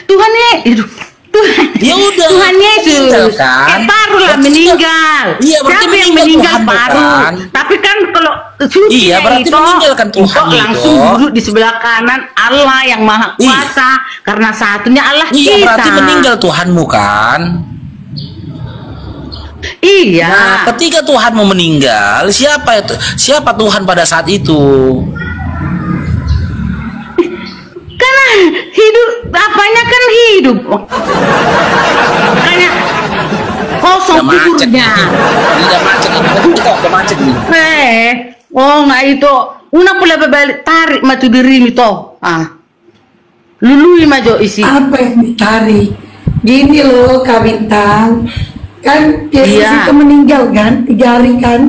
Tuhannya itu Ya udah, Tuhan Yesus meninggal kan? kayak paru lah Berarti meninggal. Iya, berarti Siapa yang meninggal meninggal Tuhan, paru? bukan? Tapi kan kalau suci Iya, berarti meninggal kan Tuhan itu langsung itu. duduk di sebelah kanan Allah yang Maha Kuasa, karena satunya Allah Iya, kita. berarti meninggal Tuhanmu kan? Iya. Nah, ketika Tuhanmu meninggal, siapa Tuhan pada saat itu? Karena hidup, apanya kan hidup. Makanya kosong Udah macet kuburnya. ini. Udah macet ini. Kita udah macet ini. Oh nggak itu. Una pula balik tarik matu diri itu. Lului maju isi. Apa yang ditarik? Gini loh Kak Bintang, kan Yesus Iya. itu meninggal kan 3 hari kan?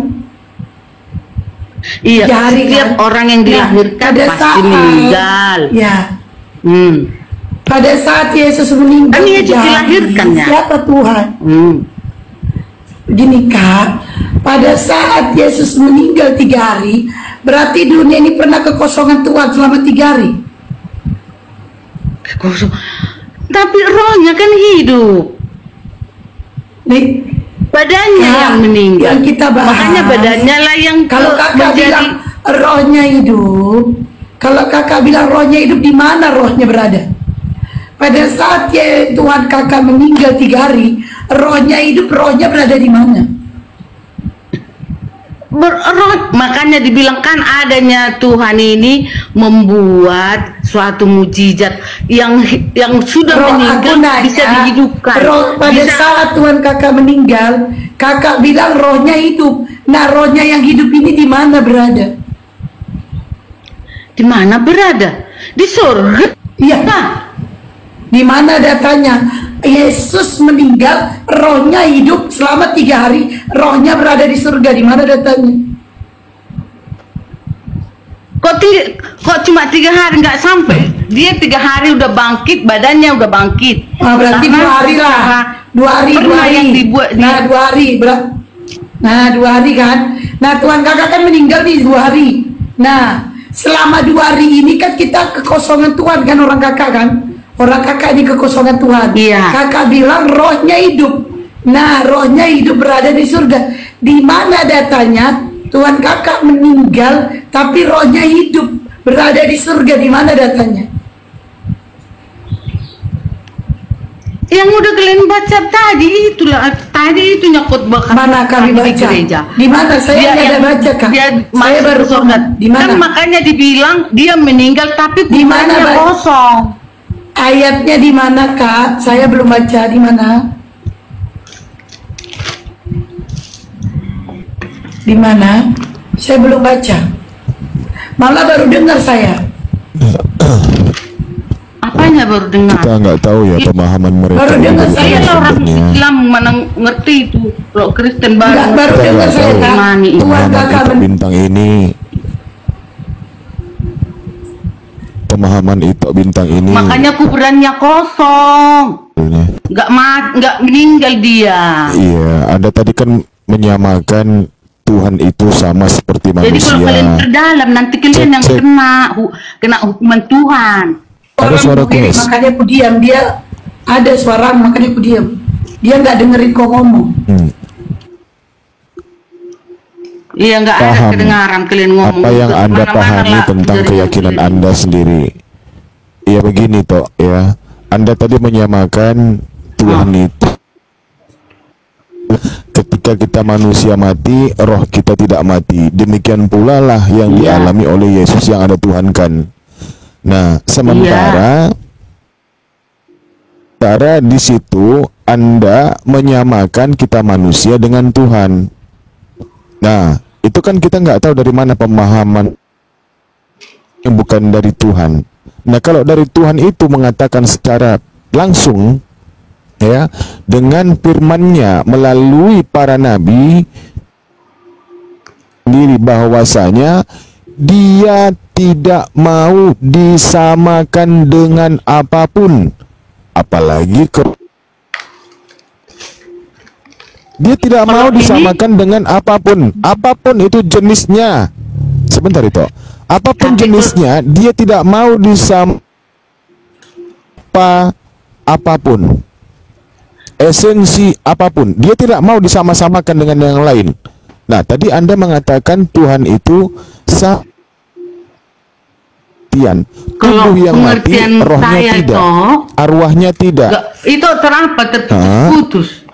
Iya. 3 hari Setiap kan? orang yang Nah, dilahirkan pada pasti saat- meninggal. Ya, pada saat Yesus meninggal Kan Yesus 3 hari, dilahirkan, ya? siapa Tuhan? Gini Kak, pada saat Yesus meninggal 3 hari, berarti dunia ini pernah kekosongan Tuhan selama 3 hari. Kosong. Tapi rohnya kan hidup. Nih, Badannya Kak, yang meninggal. yang kita bahas. Makanya badannya lah yang Kalau kakak bilang rohnya hidup, kalau kakak bilang rohnya hidup, di mana rohnya berada? Pada saat Tuhan kakak meninggal 3 hari, rohnya hidup, rohnya berada di mana? Makanya dibilang kan adanya Tuhan ini membuat suatu mukjizat yang sudah Roh aku meninggal nanya, bisa dihidupkan. pada Bisa. saat Tuhan kakak meninggal, kakak bilang rohnya hidup. Nah, rohnya yang hidup ini di mana berada? Di mana berada? Di surga. Iya. Nah, Di mana datanya? Yesus meninggal, rohnya hidup selama 3 hari, rohnya berada di surga. Di mana datanya? kok cuma 3 hari nggak sampai? Dia 3 hari udah bangkit, badannya udah bangkit. Berarti Karena 2 hari lah. 2 hari, 2 pernah hari. yang dibuat Nah, 2 hari. Nah, 2 hari kan. Nah, Tuhan kakak kan meninggal di 2 hari. Nah, selama 2 hari ini kan kita kekosongan Tuhan kan, orang kakak kan. Orang kakak ini kekosongan Tuhan. Iya. Kakak bilang rohnya hidup. Nah, rohnya hidup berada di surga. Di mana datanya? Tuhan kakak meninggal, tapi rohnya hidup berada di surga. Di mana datanya? Yang udah kalian baca tadi itulah, tadi itu nyakut bakal Mana kami di baca? gereja. Di mana? Saya nggak ada baca, Kak. Dia Saya masuk baru ke surga. di mana? Kan makanya dibilang dia meninggal tapi Di mana, kuburannya Mbak? kosong. Ayatnya di mana Kak? Saya belum baca. Di mana? Di mana? Saya belum baca. Malah baru dengar saya. Apanya baru dengar? Kita nggak tahu ya pemahaman mereka. Baru dengar ini saya Saya orang sumbernya. Islam mana ngerti itu. Kalau Kristen Enggak, baru. baru Kita dengar nggak saya tahu. Kak. Imani. Tuhan Pemahaman kakak Itok Bintang ini, pemahaman Itok Bintang ini. Makanya kuburannya kosong. Nggak meninggal dia. Iya, Anda tadi kan menyamakan Tuhan itu sama seperti Jadi kalau kalian manusia. terdalam nanti kalian yang Cek. kena hukuman Tuhan. Ada suara begini, keras. makanya aku diam. Dia ada suara, makanya aku diam. Dia nggak dengerin kau ngomong. Iya nggak ada Paham. kedengaran kalian ngomong. Apa yang Itu Anda kemana-mana pahami lah tentang jaringan keyakinan kalian. Anda sendiri? Ya begini toh ya. Anda tadi menyamakan Tuhan itu. Ketika kita manusia mati, roh kita tidak mati. Demikian pula lah yang Iya. dialami oleh Yesus yang Anda tuhankan. Nah, sementara di situ Anda menyamakan kita manusia dengan Tuhan. Nah, itu kan kita nggak tahu dari mana pemahaman yang bukan dari Tuhan. Nah, kalau dari Tuhan itu mengatakan secara langsung, ya, dengan firman-Nya melalui para nabi, sendiri bahwasanya dia tidak mau disamakan dengan apapun, apalagi dia tidak mau disamakan dengan apapun, apapun itu jenisnya. Sebentar itu, apapun jenisnya, dia tidak mau apapun, esensi apapun, dia tidak mau disama-samakan dengan yang lain. Nah, tadi Anda mengatakan Tuhan itu tubuh yang mati, rohnya tidak, arwahnya tidak. Itu terapa terputus?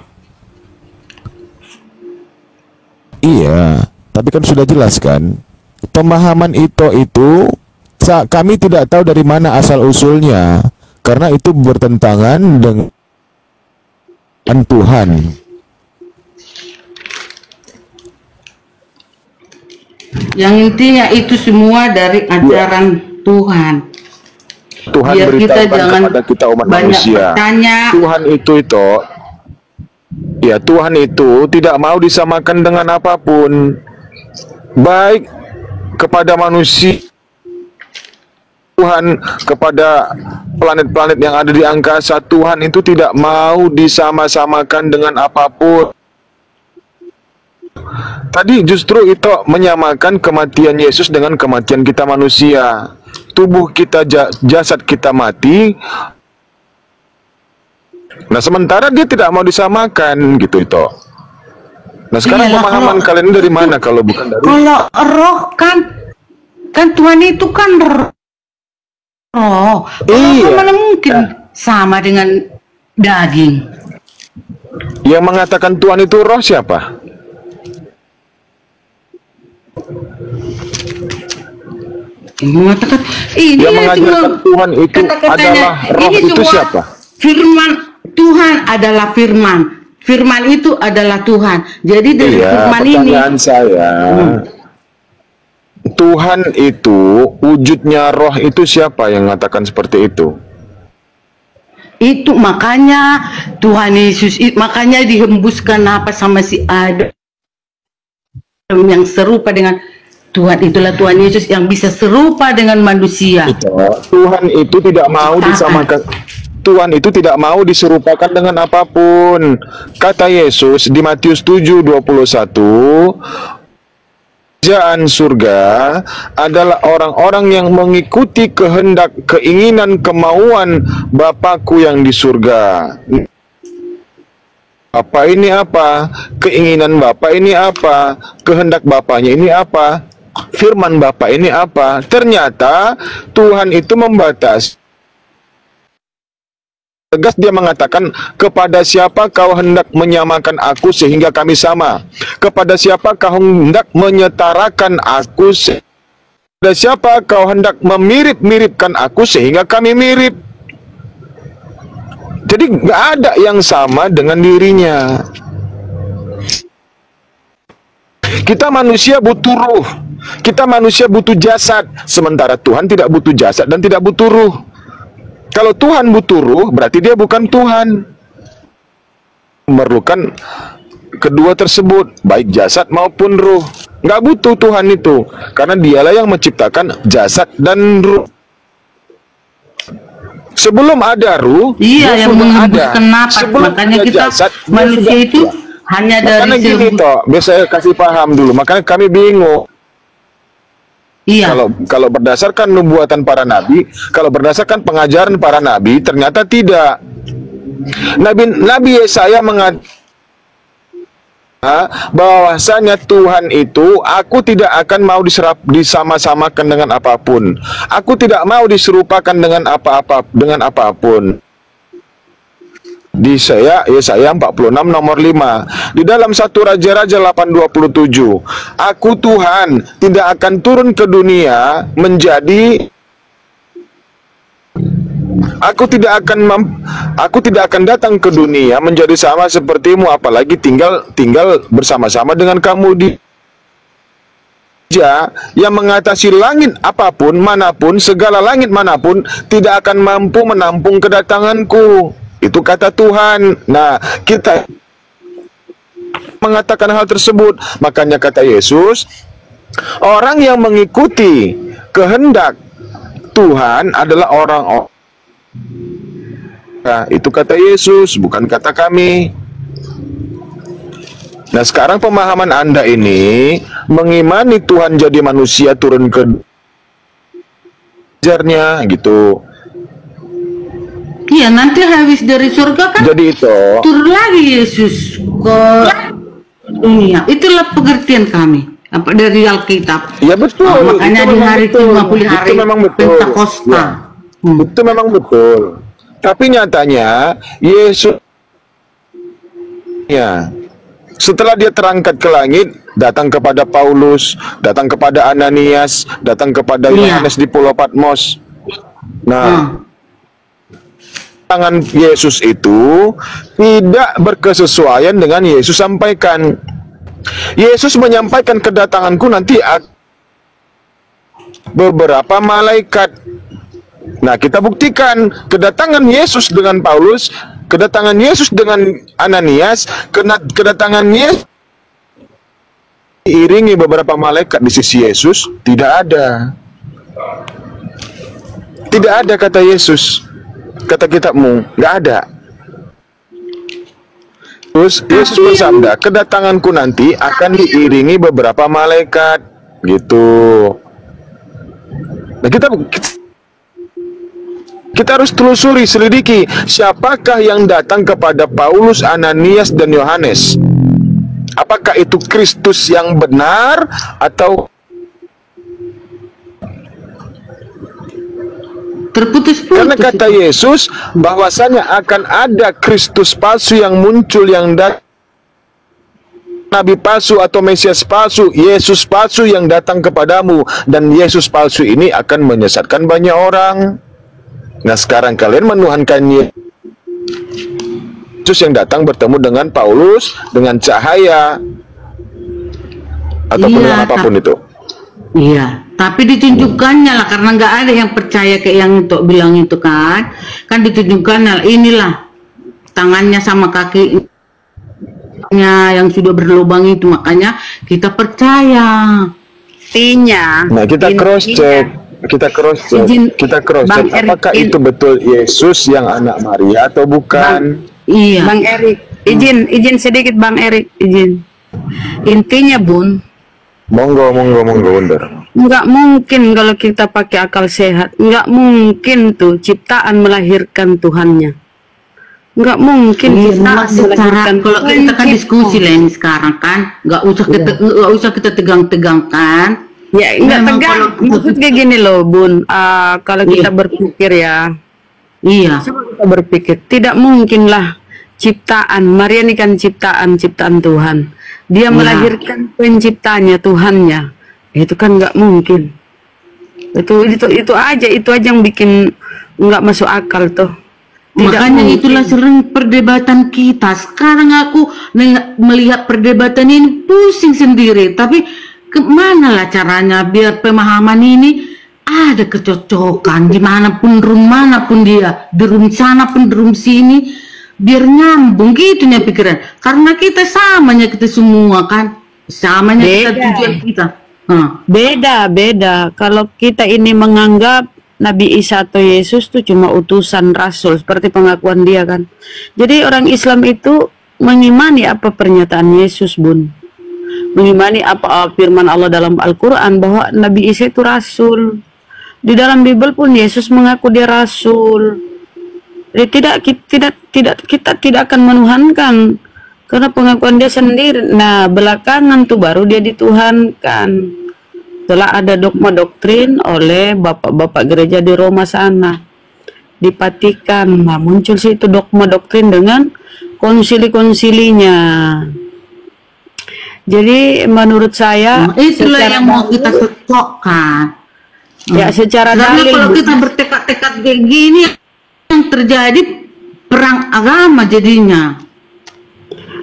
Iya, tapi kan sudah jelas kan, pemahaman itu kami tidak tahu dari mana asal usulnya, karena itu bertentangan dengan Tuhan. Yang intinya itu semua dari ajaran Tuhan. Tuhan Biar kita beritahukan jangan kepada kita umat banyak manusia. bertanya. Tuhan itu tidak mau disamakan dengan apapun, baik kepada manusia, Tuhan, kepada planet-planet yang ada di angkasa. Tuhan itu tidak mau disama-samakan dengan apapun. Tadi justru itu menyamakan kematian Yesus dengan kematian kita manusia. Tubuh kita, jasad kita mati. Nah, sementara dia tidak mau disamakan gitu itu. Nah, sekarang Iyalah, pemahaman kalian dari mana kalau bukan dari? Kalau roh kan Tuhan itu kan roh. Iya. Mana mungkin sama dengan daging? Yang mengatakan Tuhan itu roh siapa? Yang mengatakan ini Yang mengajarkan Tuhan itu adalah roh ini itu siapa? Firman Tuhan adalah firman. Firman itu adalah Tuhan. Jadi dari firman ini. Pertanyaan saya, Tuhan itu wujudnya roh itu siapa yang mengatakan seperti itu? Itu makanya Tuhan Yesus, makanya dihembuskan napas sama si Adam yang serupa dengan Tuhan. Itulah Tuhan Yesus yang bisa serupa dengan manusia. Tuhan itu tidak mau disamakan. Tuhan itu tidak mau diserupakan dengan apapun. Kata Yesus di Matius 7:21, kerajaan surga adalah orang-orang yang mengikuti kehendak, keinginan, kemauan Bapakku yang di surga. Apa ini apa? Keinginan Bapak ini apa? Kehendak Bapaknya ini apa? Firman Bapak ini apa? Ternyata Tuhan itu membatasi. Tegas dia mengatakan, kepada siapa kau hendak menyamakan aku sehingga kami sama? Kepada siapa kau hendak menyetarakan aku? Kepada siapa kau hendak memirip-miripkan aku sehingga kami mirip? Jadi nggak ada yang sama dengan dirinya. Kita manusia butuh ruh. Kita manusia butuh jasad. Sementara Tuhan tidak butuh jasad dan tidak butuh ruh. Kalau Tuhan butuh ruh, berarti dia bukan Tuhan. Memerlukan kedua tersebut, baik jasad maupun ruh. Nggak butuh Tuhan itu, karena dialah yang menciptakan jasad dan ruh. Sebelum ada ruh, iya, yang menghembuskan napas. Sebelum makanya ada kita jasad, manusia itu hanya dari makanya gini toh, biasa saya kasih paham dulu. Makanya kami bingung. Iya. Kalau berdasarkan nubuatan para nabi, kalau berdasarkan pengajaran para nabi, ternyata tidak. Nabi Yesaya mengatakan bahwasanya Tuhan itu, aku tidak akan mau disama-samakan dengan apapun. Aku tidak mau diserupakan dengan apapun. Di Yesaya 46 nomor 5. Di dalam 1 Raja-Raja 8:27, aku Tuhan tidak akan turun ke dunia menjadi Aku tidak akan datang ke dunia menjadi sama sepertimu, apalagi tinggal bersama-sama dengan kamu di yang mengatasi langit apapun, manapun, segala langit manapun tidak akan mampu menampung kedatanganku. Itu kata Tuhan. Nah, kita mengatakan hal tersebut. Makanya kata Yesus, Orang yang mengikuti kehendak Tuhan adalah orang. Nah, itu kata Yesus, bukan kata kami. Nah, sekarang pemahaman Anda ini mengimani Tuhan jadi manusia turun ke ajarnya gitu. Iya, nanti habis dari surga kan Jadi itu turun lagi Yesus ke dunia. Itulah pengertian kami apa dari Alkitab. ya betul. Makanya itu di memang hari betul. 50 hari Itu memang betul. Pentakosta. Ya. Itu memang betul. Tapi nyatanya Yesus setelah dia terangkat ke langit, datang kepada Paulus, datang kepada Ananias, datang kepada Yohanes di Pulau Patmos. Nah, tangan Yesus itu tidak berkesesuaian dengan Yesus sampaikan. Yesus menyampaikan kedatanganku nanti beberapa malaikat. Nah, kita buktikan kedatangan Yesus dengan Paulus, kedatangan Yesus dengan Ananias, kedatangan Yesus diiringi beberapa malaikat di sisi Yesus, tidak ada. Tidak ada kata Yesus. Kata kitabmu, nggak ada. Terus Yesus bersabda, kedatanganku nanti akan diiringi beberapa malaikat, gitu. Nah, kita harus telusuri, selidiki, siapakah yang datang kepada Paulus, Ananias, dan Yohanes? Apakah itu Kristus yang benar atau Terputus-putus. karena kata Yesus bahwasanya akan ada Kristus palsu yang muncul, yang datang, nabi palsu atau Mesias palsu, Yesus palsu yang datang kepadamu, dan Yesus palsu ini akan menyesatkan banyak orang. Nah, sekarang kalian menuhankan Yesus yang datang bertemu dengan Paulus, dengan cahaya ataupun dengan apapun itu. Iya, tapi ditunjukkannya lah, karena nggak ada yang percaya kayak yang untuk bilang itu kan ditunjukkannya inilah tangannya sama kakinya yang sudah berlubang itu, makanya kita percaya. Nah, kita cross check, kita cross check apakah itu betul Yesus yang anak Maria atau bukan. Iya. Bang Erik, izin sedikit Bang Erik, izin. Intinya Bun, Monggo, Bundar. nggak mungkin kalau kita pakai akal sehat, nggak mungkin tuh ciptaan melahirkan Tuhannya. Nggak mungkin Iya, secara kalau kita kan Mungkin. diskusi lah ini sekarang kan, nggak usah kita tegang-tegang kan. Ya nggak Memang tegang. kalau- Maksudnya gini loh Bun, kalau kita berpikir ya, Iya. coba kita berpikir, tidak mungkinlah ciptaan Maria ini kan ciptaan Tuhan. Dia melahirkan penciptanya, Tuhannya. Itu kan nggak mungkin. Itu aja yang bikin nggak masuk akal tuh. Makanya mungkin. itulah sering perdebatan kita. Sekarang aku melihat perdebatan ini pusing sendiri. Tapi kemana lah caranya biar pemahaman ini ada kecocokan dimanapun manapun dia, di room sana pun di room sini, biar nyambung gitu nya pikiran. Karena kita samanya kita semua kan, samanya kita Beda. tujuan kita. Beda. Kalau kita ini menganggap Nabi Isa atau Yesus tuh cuma utusan rasul seperti pengakuan dia kan. Jadi orang Islam itu mengimani apa pernyataan Yesus Bun, mengimani apa firman Allah dalam Al-Quran bahwa Nabi Isa itu rasul. Di dalam Bible pun Yesus mengaku dia rasul. Jadi kita tidak akan menuhankan karena pengakuan dia sendiri. Nah, belakangan tuh baru dia dituhankan. Setelah ada dogma doktrin oleh bapak-bapak gereja di Roma sana, di Vatikan. Nah, muncul sih itu dogma doktrin dengan konsili-konsilinya. Jadi menurut saya Itulah secara yang mau dalil- kita cocokkan. ya secara Karena dalil kalau Bu. kita bertekad-tekad kayak gini, yang terjadi perang agama jadinya.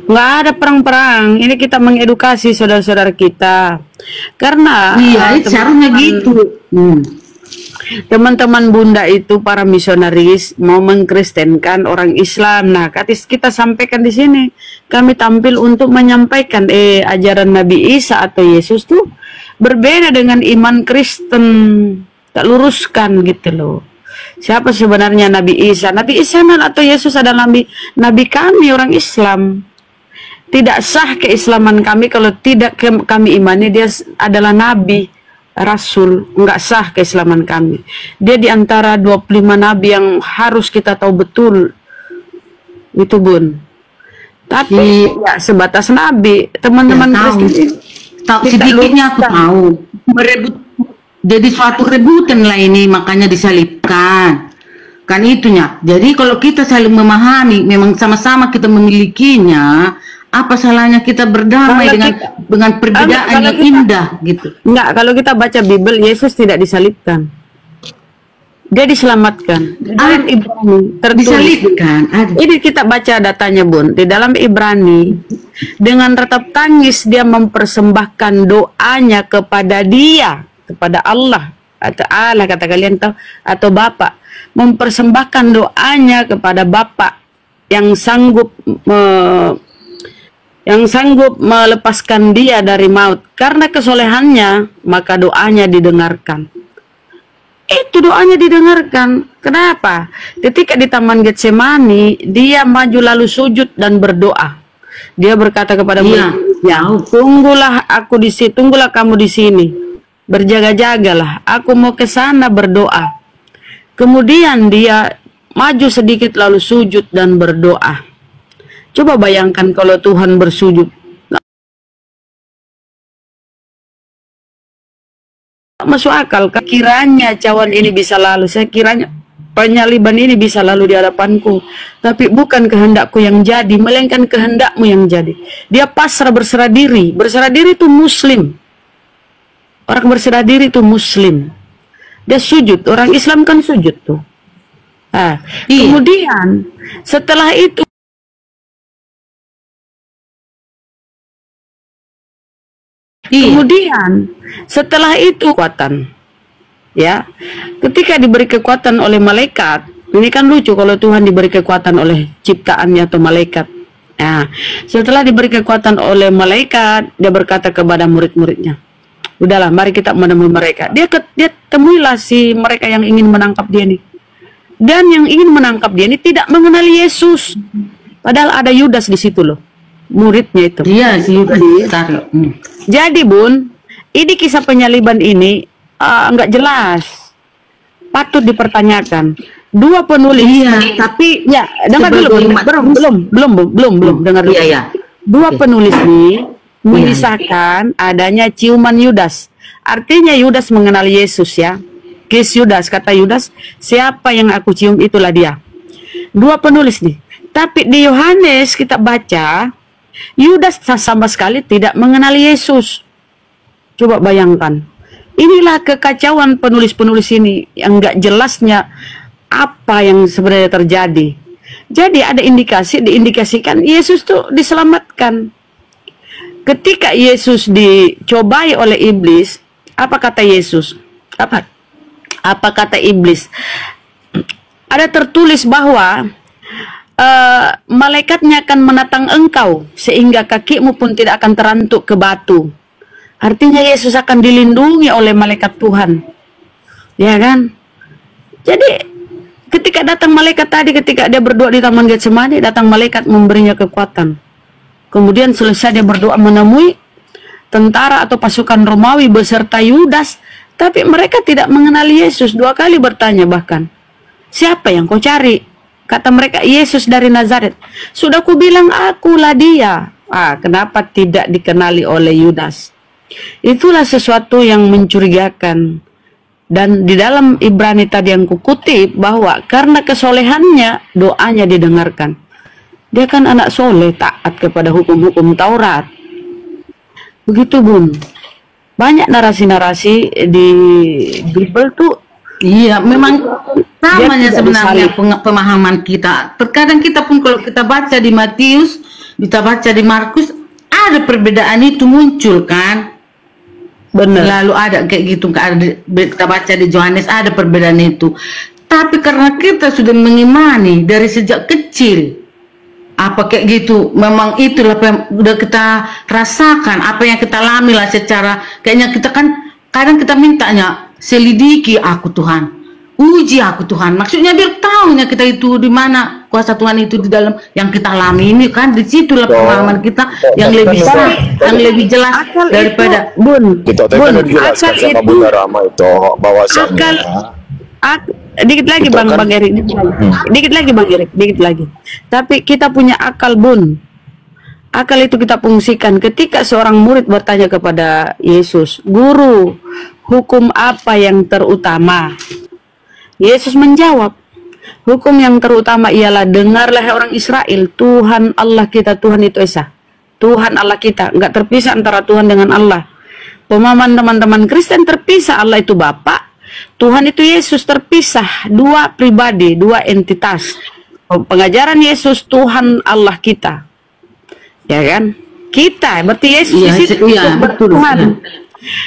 Nggak ada perang-perang. Ini kita mengedukasi saudara-saudara kita. Karena Iya, caranya gitu. teman-teman Bunda itu para misionaris mau mengkristenkan orang Islam. Nah, kita sampaikan di sini. Kami tampil untuk menyampaikan ajaran Nabi Isa atau Yesus tuh berbeda dengan iman Kristen. Tak luruskan gitu loh. Siapa sebenarnya Nabi Isa? Nabi Isa atau Yesus adalah Nabi kami orang Islam. Tidak sah keislaman kami kalau tidak kami imani dia adalah Nabi, Rasul. Enggak sah keislaman kami. Dia di antara 25 Nabi yang harus kita tahu betul. Itu Bun. Tapi ya sebatas Nabi. Teman-teman Kristen tahu sedikitnya aku tahu. Merebut, jadi suatu rebutan lah ini, makanya disalibkan. Kan itunya. Jadi kalau kita saling memahami, memang sama-sama kita memilikinya, apa salahnya kita berdamai dengan perbedaan yang indah gitu. Enggak, kalau kita baca Bible, Yesus tidak disalibkan. Dia diselamatkan. Di dalam Ibrani tertulis. Disalibkan. Ini kita baca datanya Bun. Di dalam Ibrani, dengan ratap tangis dia mempersembahkan doanya kepada dia, kepada Allah atau Allah kata kalian tahu, atau Bapa, mempersembahkan doanya kepada Bapa yang sanggup melepaskan dia dari maut. Karena kesolehannya, maka doanya didengarkan. Itu doanya didengarkan. Kenapa? Ketika di Taman Getsemani, dia maju lalu sujud dan berdoa. Dia berkata kepada murid-muridnya, tunggulah aku di sini, tunggulah kamu di sini. Berjaga-jagalah, aku mau ke sana berdoa. Kemudian dia maju sedikit lalu sujud dan berdoa. Coba bayangkan kalau Tuhan bersujud. Masuk akal, kiranya cawan ini bisa lalu, saya kiranya penyaliban ini bisa lalu di hadapanku, tapi bukan kehendakku yang jadi, melainkan kehendakmu yang jadi. Dia pasrah, berserah diri itu Muslim. Orang berserah diri itu Muslim. Dia sujud, orang Islam kan sujud tuh. Kemudian setelah itu kekuatan, ya, ketika diberi kekuatan oleh malaikat, ini kan lucu kalau Tuhan diberi kekuatan oleh ciptaannya atau malaikat. Nah, setelah diberi kekuatan oleh malaikat, dia berkata kepada murid-muridnya, udahlah, mari kita menemui mereka. Dia temuilah si mereka yang ingin menangkap dia nih. Dan yang ingin menangkap dia ini tidak mengenali Yesus. Padahal ada Yudas di situ loh, muridnya itu. Iya, si Yudas. Jadi Bun, ini kisah penyaliban ini enggak jelas, patut dipertanyakan. Dua penulis, tapi ya dengar dulu, belum dengar dulu. Dua penulis ini mengisahkan adanya ciuman Yudas. Artinya Yudas mengenal Yesus ya. Kiss Yudas, kata Yudas, siapa yang aku cium itulah dia. Dua penulis nih. Tapi di Yohanes kita baca, Yudas sama sekali tidak mengenali Yesus. Coba bayangkan. Inilah kekacauan penulis-penulis ini yang enggak jelasnya apa yang sebenarnya terjadi. Jadi ada diindikasikan Yesus tuh diselamatkan. Ketika Yesus dicobai oleh iblis, apa kata Yesus? Apa kata iblis? Ada tertulis bahwa malaikatnya akan menatang engkau sehingga kakimu pun tidak akan terantuk ke batu. Artinya Yesus akan dilindungi oleh malaikat Tuhan. Ya kan? Jadi ketika datang malaikat tadi, ketika dia berdoa di Taman Getsemani, datang malaikat memberinya kekuatan. Kemudian selesai dia berdoa menemui tentara atau pasukan Romawi beserta Yudas, tapi mereka tidak mengenali Yesus. Dua kali bertanya bahkan, siapa yang kau cari? Kata mereka, Yesus dari Nazaret. Sudah kubilang akulah dia. Kenapa tidak dikenali oleh Yudas? Itulah sesuatu yang mencurigakan. Dan di dalam Ibrani tadi yang kukutip, bahwa karena kesolehannya, doanya didengarkan. Dia kan anak soleh, taat kepada hukum-hukum Taurat. Begitu Bun. Banyak narasi-narasi di Bible tuh. Iya, memang samanya sebenarnya pemahaman kita. Terkadang kita pun kalau kita baca di Matius, kita baca di Markus, ada perbedaan itu muncul kan. Benar. Lalu ada kayak gitu, kita baca di Yohanes ada perbedaan itu. Tapi karena kita sudah mengimani dari sejak kecil, apa kayak gitu. Memang itulah apa yang udah kita rasakan, apa yang kita alami lah secara kayaknya kita kan kadang kita mintanya selidiki aku Tuhan, uji aku Tuhan, maksudnya biar tahunya kita itu di mana kuasa Tuhan itu di dalam yang kita alami ini kan, disitulah pengalaman kita yang lebih sah, yang lebih jelas daripada Bun, Kita tadi Bun, kan dijelaskan akal sama itu Bunda Rama itu bahwasannya dikit lagi Itu Bang kan- Bang Erik, dikit lagi Bang Erik, dikit lagi. Tapi kita punya akal Bun. Akal itu kita fungsikan ketika seorang murid bertanya kepada Yesus, "Guru, hukum apa yang terutama?" Yesus menjawab, "Hukum yang terutama ialah dengarlah hai orang Israel, Tuhan Allah kita, Tuhan itu Esa. Tuhan Allah kita, enggak terpisah antara Tuhan dengan Allah." Pemahaman teman-teman Kristen terpisah, Allah itu Bapa, Tuhan itu Yesus, terpisah, dua pribadi, dua entitas. Pengajaran Yesus, Tuhan Allah kita. Ya kan? Kita, berarti Yesus Iya, di situ iya, betul. Tuhan.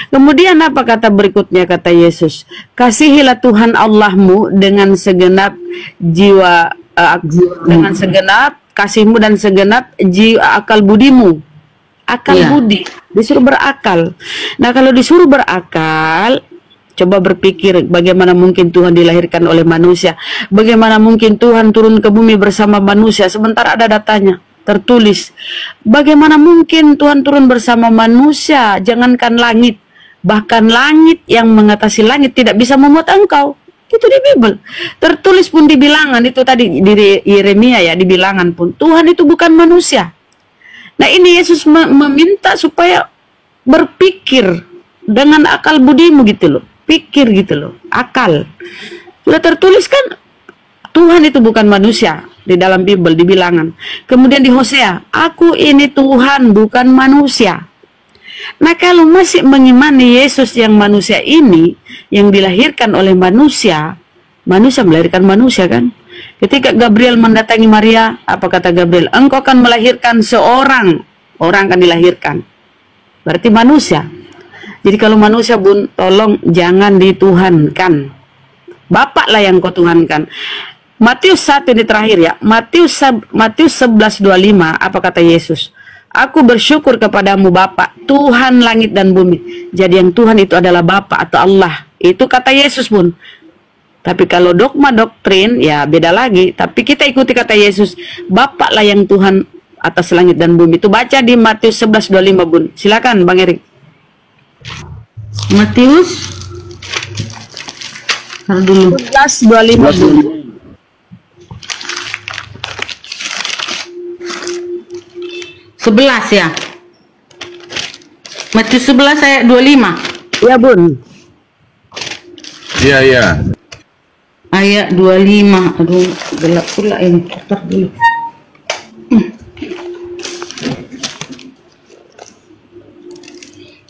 Kemudian apa kata berikutnya, kata Yesus? "Kasihilah Tuhan Allahmu dengan segenap jiwa, dengan segenap kasihmu dan segenap jiwa, akal budimu." Akal Iya. budi, disuruh berakal. Nah, kalau disuruh berakal, coba berpikir bagaimana mungkin Tuhan dilahirkan oleh manusia, bagaimana mungkin Tuhan turun ke bumi bersama manusia, sebentar ada datanya tertulis. Bagaimana mungkin Tuhan turun bersama manusia, jangankan langit, bahkan langit yang mengatasi langit tidak bisa memuat engkau. Itu di Bible. Tertulis pun di bilangan, itu tadi di Yeremia ya, di bilangan pun. Tuhan itu bukan manusia. Nah, ini Yesus meminta supaya berpikir dengan akal budimu gitu loh. Pikir gitu loh, akal. Sudah tertulis kan Tuhan itu bukan manusia di dalam Bible, di bilangan. Kemudian di Hosea, "Aku ini Tuhan bukan manusia." Nah, kalau masih mengimani Yesus yang manusia ini, yang dilahirkan oleh manusia, manusia melahirkan manusia kan? Ketika Gabriel mendatangi Maria, apa kata Gabriel? "Engkau akan melahirkan seorang, orang akan dilahirkan." Berarti manusia. Jadi kalau manusia Bun, tolong jangan dituhankan. Bapak lah yang kau tuhankan. Matius 1 ini terakhir ya. Matius 11:25, apa kata Yesus? "Aku bersyukur kepadamu Bapa, Tuhan langit dan bumi." Jadi yang Tuhan itu adalah Bapa atau Allah. Itu kata Yesus Bun. Tapi kalau dogma doktrin ya beda lagi. Tapi kita ikuti kata Yesus, Bapa lah yang Tuhan atas langit dan bumi. Itu baca di Matius 11:25 Bun. Silakan Bang Erik. Matius dulu 11:25 Bun. Sebelas ya. Matius 11 ayat 25. Ya Bun. Iya. Ayat 25. Aduh, gelap pula ini. Putar dulu.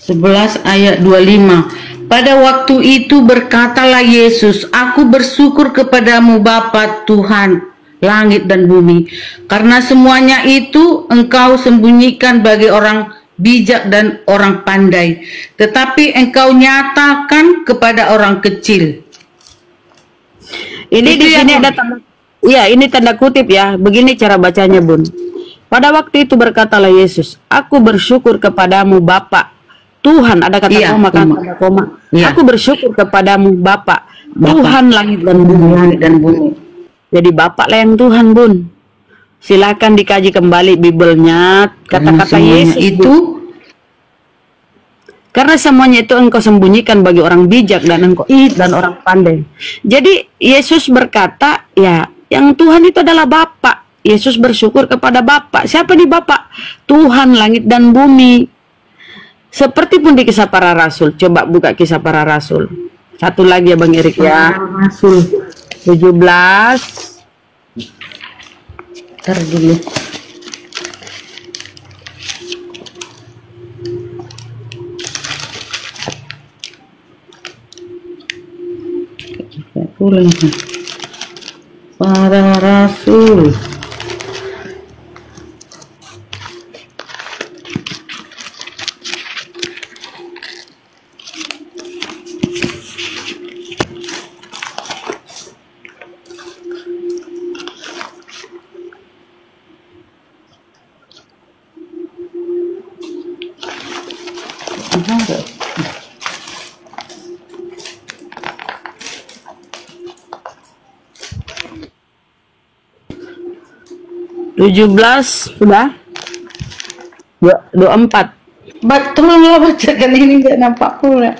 11 ayat 25. Pada waktu itu berkatalah Yesus, "Aku bersyukur kepadamu Bapa Tuhan langit dan bumi, karena semuanya itu engkau sembunyikan bagi orang bijak dan orang pandai, tetapi engkau nyatakan kepada orang kecil." Ini Itu di sini yang- ada tanda, iya ini tanda kutip ya. Begini cara bacanya Bun. Pada waktu itu berkatalah Yesus, "Aku bersyukur kepadamu Bapa Tuhan," ada kata Iya, koma kan, koma. tanda koma. Iya. "Aku bersyukur kepadamu Bapa Bapa. Tuhan langit dan bumi." langit dan bumi. Jadi Bapak lah yang Tuhan Bun. Silakan dikaji kembali Biblenya, kata-kata Semuanya Yesus itu karena semuanya itu engkau sembunyikan bagi orang bijak dan orang pandai. Jadi Yesus berkata, ya, yang Tuhan itu adalah Bapa. Yesus bersyukur kepada Bapa. Siapa nih Bapa? Tuhan langit dan bumi. Seperti pun di Kisah Para Rasul. Coba buka Kisah Para Rasul. Satu lagi ya Bang Erik ya. Rasul 17. Ntar dulu. Pulang. Para Rasul. 17 sudah. 24. Tolonglah bacakan ini, nggak nampak pula.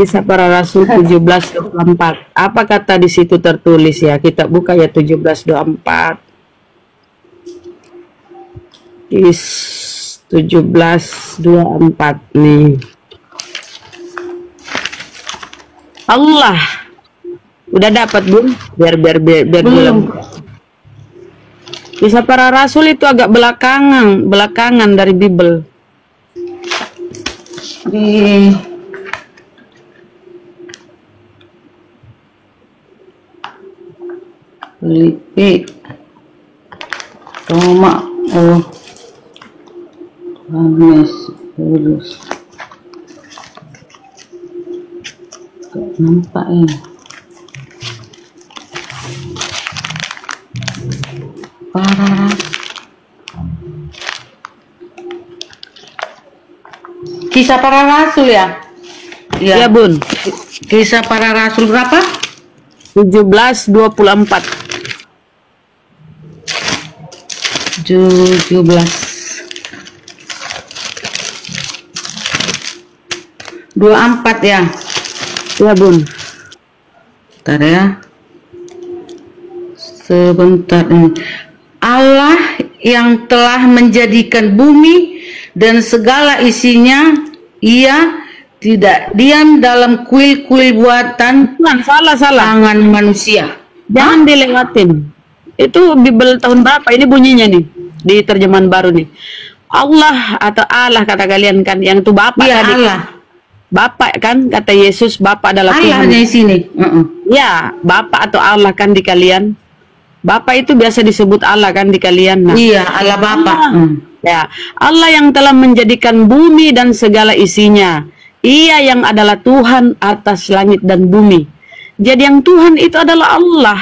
Kisah Para Rasul 17:24. Apa kata di situ tertulis ya? Kita buka ya 17:24. 17:24 nih. Allah. Udah dapat, Bun? Biar Belum. Kisah Para Rasul itu agak belakangan dari Bible. Di Filipi, Roma, Yohanes, Paulus. Gak nampak ya. Kisah Para Rasul ya? Iya, Bun. Kisah Para Rasul berapa? 17:24. 24 ya? Iya, Bun. Bentar ya. Sebentar ini. Allah yang telah menjadikan bumi dan segala isinya, Ia tidak diam dalam kuil-kuil buatan Salah. tangan manusia. Jangan dilewatin. Itu Bible tahun berapa? Ini bunyinya nih di terjemahan baru nih. Allah atau Allah kata kalian kan, yang itu Bapak Iya, tadi. Allah. Bapak kan kata Yesus, Bapak adalah Allah Tuhan. di sini. Ya, Bapak atau Allah kan di kalian. Bapak itu biasa disebut Allah kan di kalian. Nah, Iya, Allah Bapa. ya, Allah yang telah menjadikan bumi dan segala isinya. Ia yang adalah Tuhan atas langit dan bumi. Jadi yang Tuhan itu adalah Allah.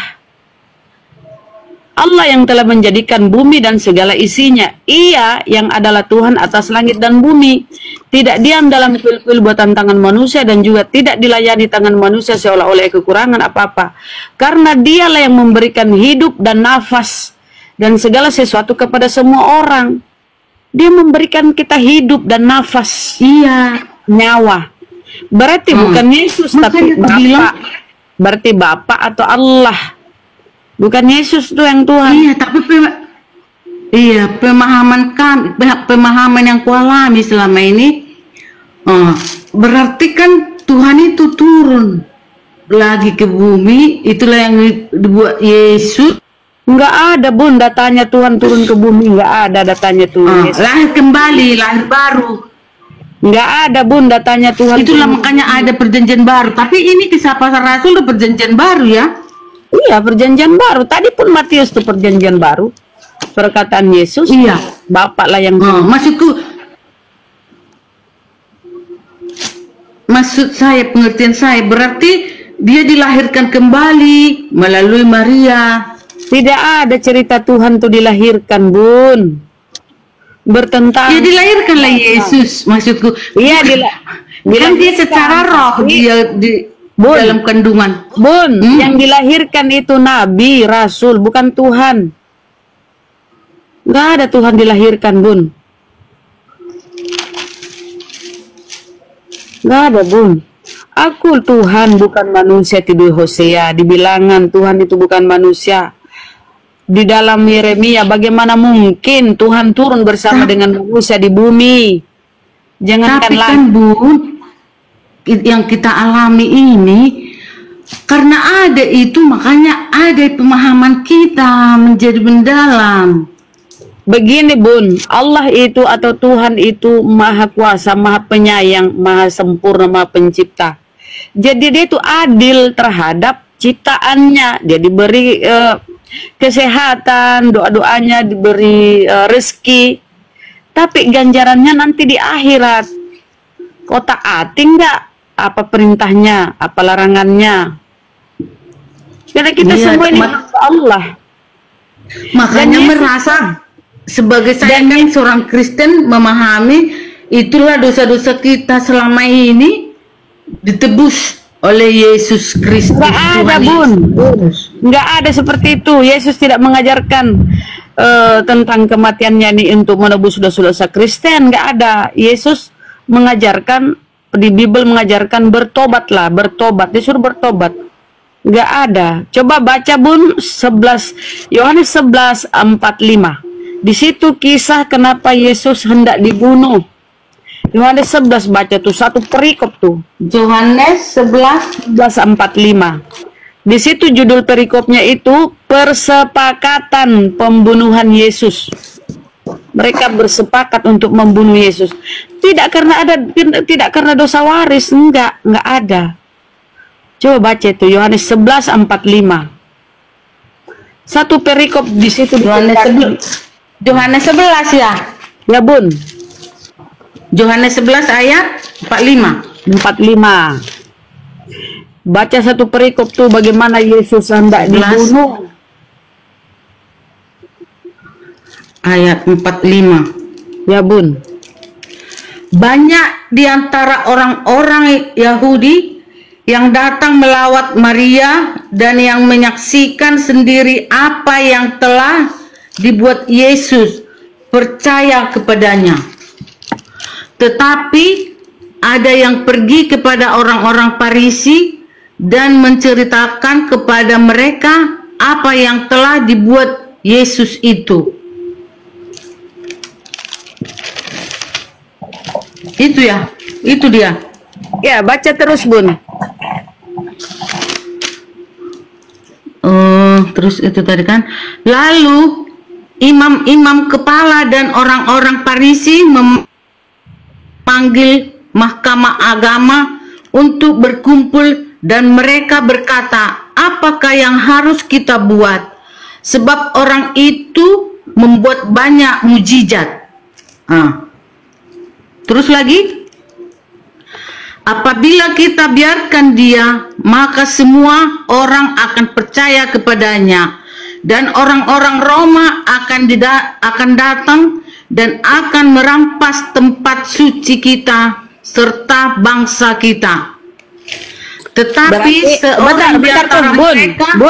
Allah yang telah menjadikan bumi dan segala isinya. Ia yang adalah Tuhan atas langit dan bumi. Tidak diam dalam kuil-kuil buatan tangan manusia dan juga tidak dilayani tangan manusia seolah-olah kekurangan apa-apa. Karena dialah yang memberikan hidup dan nafas dan segala sesuatu kepada semua orang. Dia memberikan kita hidup dan nafas. Iya. Nyawa. Berarti bukan Yesus tapi Bapak. Berarti Bapak atau Allah. Bukan Yesus tuh yang Tuhan. Iya, tapi pemahaman yang kualami selama ini, berarti kan Tuhan itu turun lagi ke bumi, itulah yang dibuat Yesus. Enggak ada, Bun, datanya Tuhan turun ke bumi, enggak ada datanya Tuhan. Lahir kembali, lahir baru. Enggak ada, Bun, datanya Tuhan. Itulah makanya ada perjanjian baru. Tapi ini Kisah Para Rasul udah perjanjian baru ya. Iya, perjanjian baru. Tadi pun Matius tuh perjanjian baru. Perkataan Yesus. Iya. Bapak lah yang maksud saya, pengertian saya, berarti dia dilahirkan kembali melalui Maria. Tidak ada cerita Tuhan tuh dilahirkan, Bun. Bertentang. Ya dilahirkanlah Yesus, maksudku. Iya, bilang dia secara roh dia di dalam kandungan. Bun, yang dilahirkan itu nabi, rasul, bukan Tuhan. Nggak ada Tuhan dilahirkan, Bun. Nggak ada, Bun. Aku Tuhan bukan manusia, tidur Hosea. Di bilangan Tuhan itu bukan manusia. Di dalam Yeremia, bagaimana mungkin Tuhan turun bersama dengan manusia di bumi? Jangankan tapi kan, Bun, yang kita alami ini karena ada itu, makanya ada pemahaman kita menjadi mendalam. Begini, Bun, Allah itu atau Tuhan itu maha kuasa, maha penyayang, maha sempurna, maha pencipta. Jadi dia itu adil terhadap ciptaannya. Dia diberi kesehatan, doa-doanya diberi rezeki. Tapi ganjarannya nanti di akhirat. Kotak ating enggak? Apa perintahnya, apa larangannya. Karena kita semua ini Allah. Makanya merasa sebagai saya kan seorang Kristen memahami itulah dosa-dosa kita selama ini ditebus oleh Yesus Kristus. Nggak ada, Bun. Nggak ada seperti itu. Yesus tidak mengajarkan tentang kematiannya ini untuk menebus dosa-dosa Kristen. Nggak ada. Yesus mengajarkan, di Bible mengajarkan bertobatlah, bertobat, disuruh bertobat. Nggak ada. Coba baca, Bun, 11 Yohanes 11:45. Di situ kisah kenapa Yesus hendak dibunuh. Yohanes 11, baca tuh satu perikop tuh. Yohanes 11:45. Di situ judul perikopnya itu persepakatan pembunuhan Yesus. Mereka bersepakat untuk membunuh Yesus. Tidak karena dosa waris, enggak ada. Coba baca itu Yohanes 11:45. Satu perikop di situ. Yohanes 11 ya. Ya, Bun. Yohanes 11 ayat 45. Baca satu perikop tuh bagaimana Yesus hendak dibunuh. Ayat 45. Ya, Bun. Banyak di antara orang-orang Yahudi yang datang melawat Maria dan yang menyaksikan sendiri apa yang telah dibuat Yesus percaya kepadanya. Tetapi ada yang pergi kepada orang-orang Farisi dan menceritakan kepada mereka apa yang telah dibuat Yesus itu. Itu ya, itu dia. Ya, baca terus, Bun. Terus itu tadi kan. Lalu imam-imam kepala dan orang-orang Farisi memanggil mahkamah agama untuk berkumpul dan mereka berkata, apakah yang harus kita buat? Sebab orang itu membuat banyak mujizat. Terus lagi, apabila kita biarkan dia, maka semua orang akan percaya kepadanya, dan orang-orang Roma akan datang dan akan merampas tempat suci kita serta bangsa kita. Tetapi seorang di antara mereka,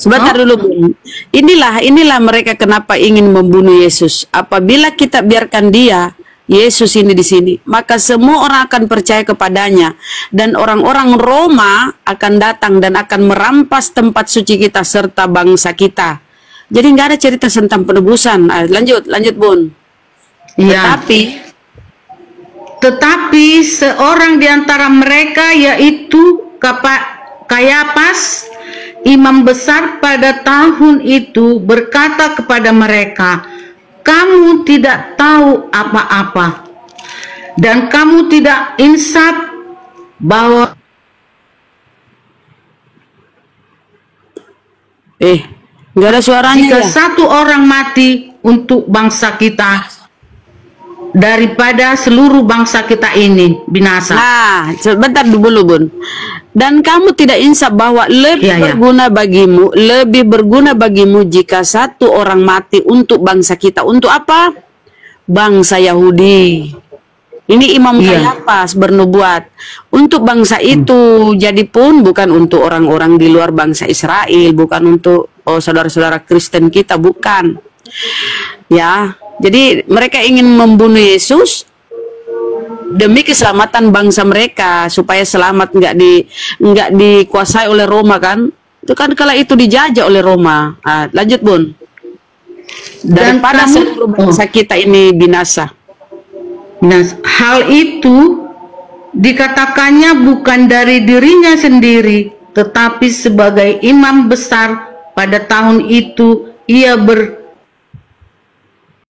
sebentar dulu, Bun. Inilah mereka kenapa ingin membunuh Yesus. Apabila kita biarkan dia, Yesus ini di sini, maka semua orang akan percaya kepadanya, dan orang-orang Roma akan datang dan akan merampas tempat suci kita serta bangsa kita. Jadi nggak ada cerita tentang penebusan. Lanjut, Bun. Ya. Tetapi seorang di antara mereka, yaitu Kayafas, imam besar pada tahun itu, berkata kepada mereka, kamu tidak tahu apa-apa, dan kamu tidak insaf bahwa nggak ada suaranya. Jika satu orang mati untuk bangsa kita, daripada seluruh bangsa kita ini binasa. Nah, sebentar dulu, Bun. Dan kamu tidak insaf bahwa lebih berguna bagimu jika satu orang mati untuk bangsa kita. Untuk apa? Bangsa Yahudi. Ini Imam Kayafas bernubuat untuk bangsa itu. Jadi pun bukan untuk orang-orang di luar bangsa Israel, bukan untuk saudara-saudara Kristen kita, bukan. Ya, jadi mereka ingin membunuh Yesus demi keselamatan bangsa mereka, supaya selamat, nggak dikuasai oleh Roma kan? Itu kan kala itu dijajah oleh Roma. Lanjut, Bun. Daripada seluruh bangsa kita ini binasa. Hal itu dikatakannya bukan dari dirinya sendiri, tetapi sebagai imam besar pada tahun itu ia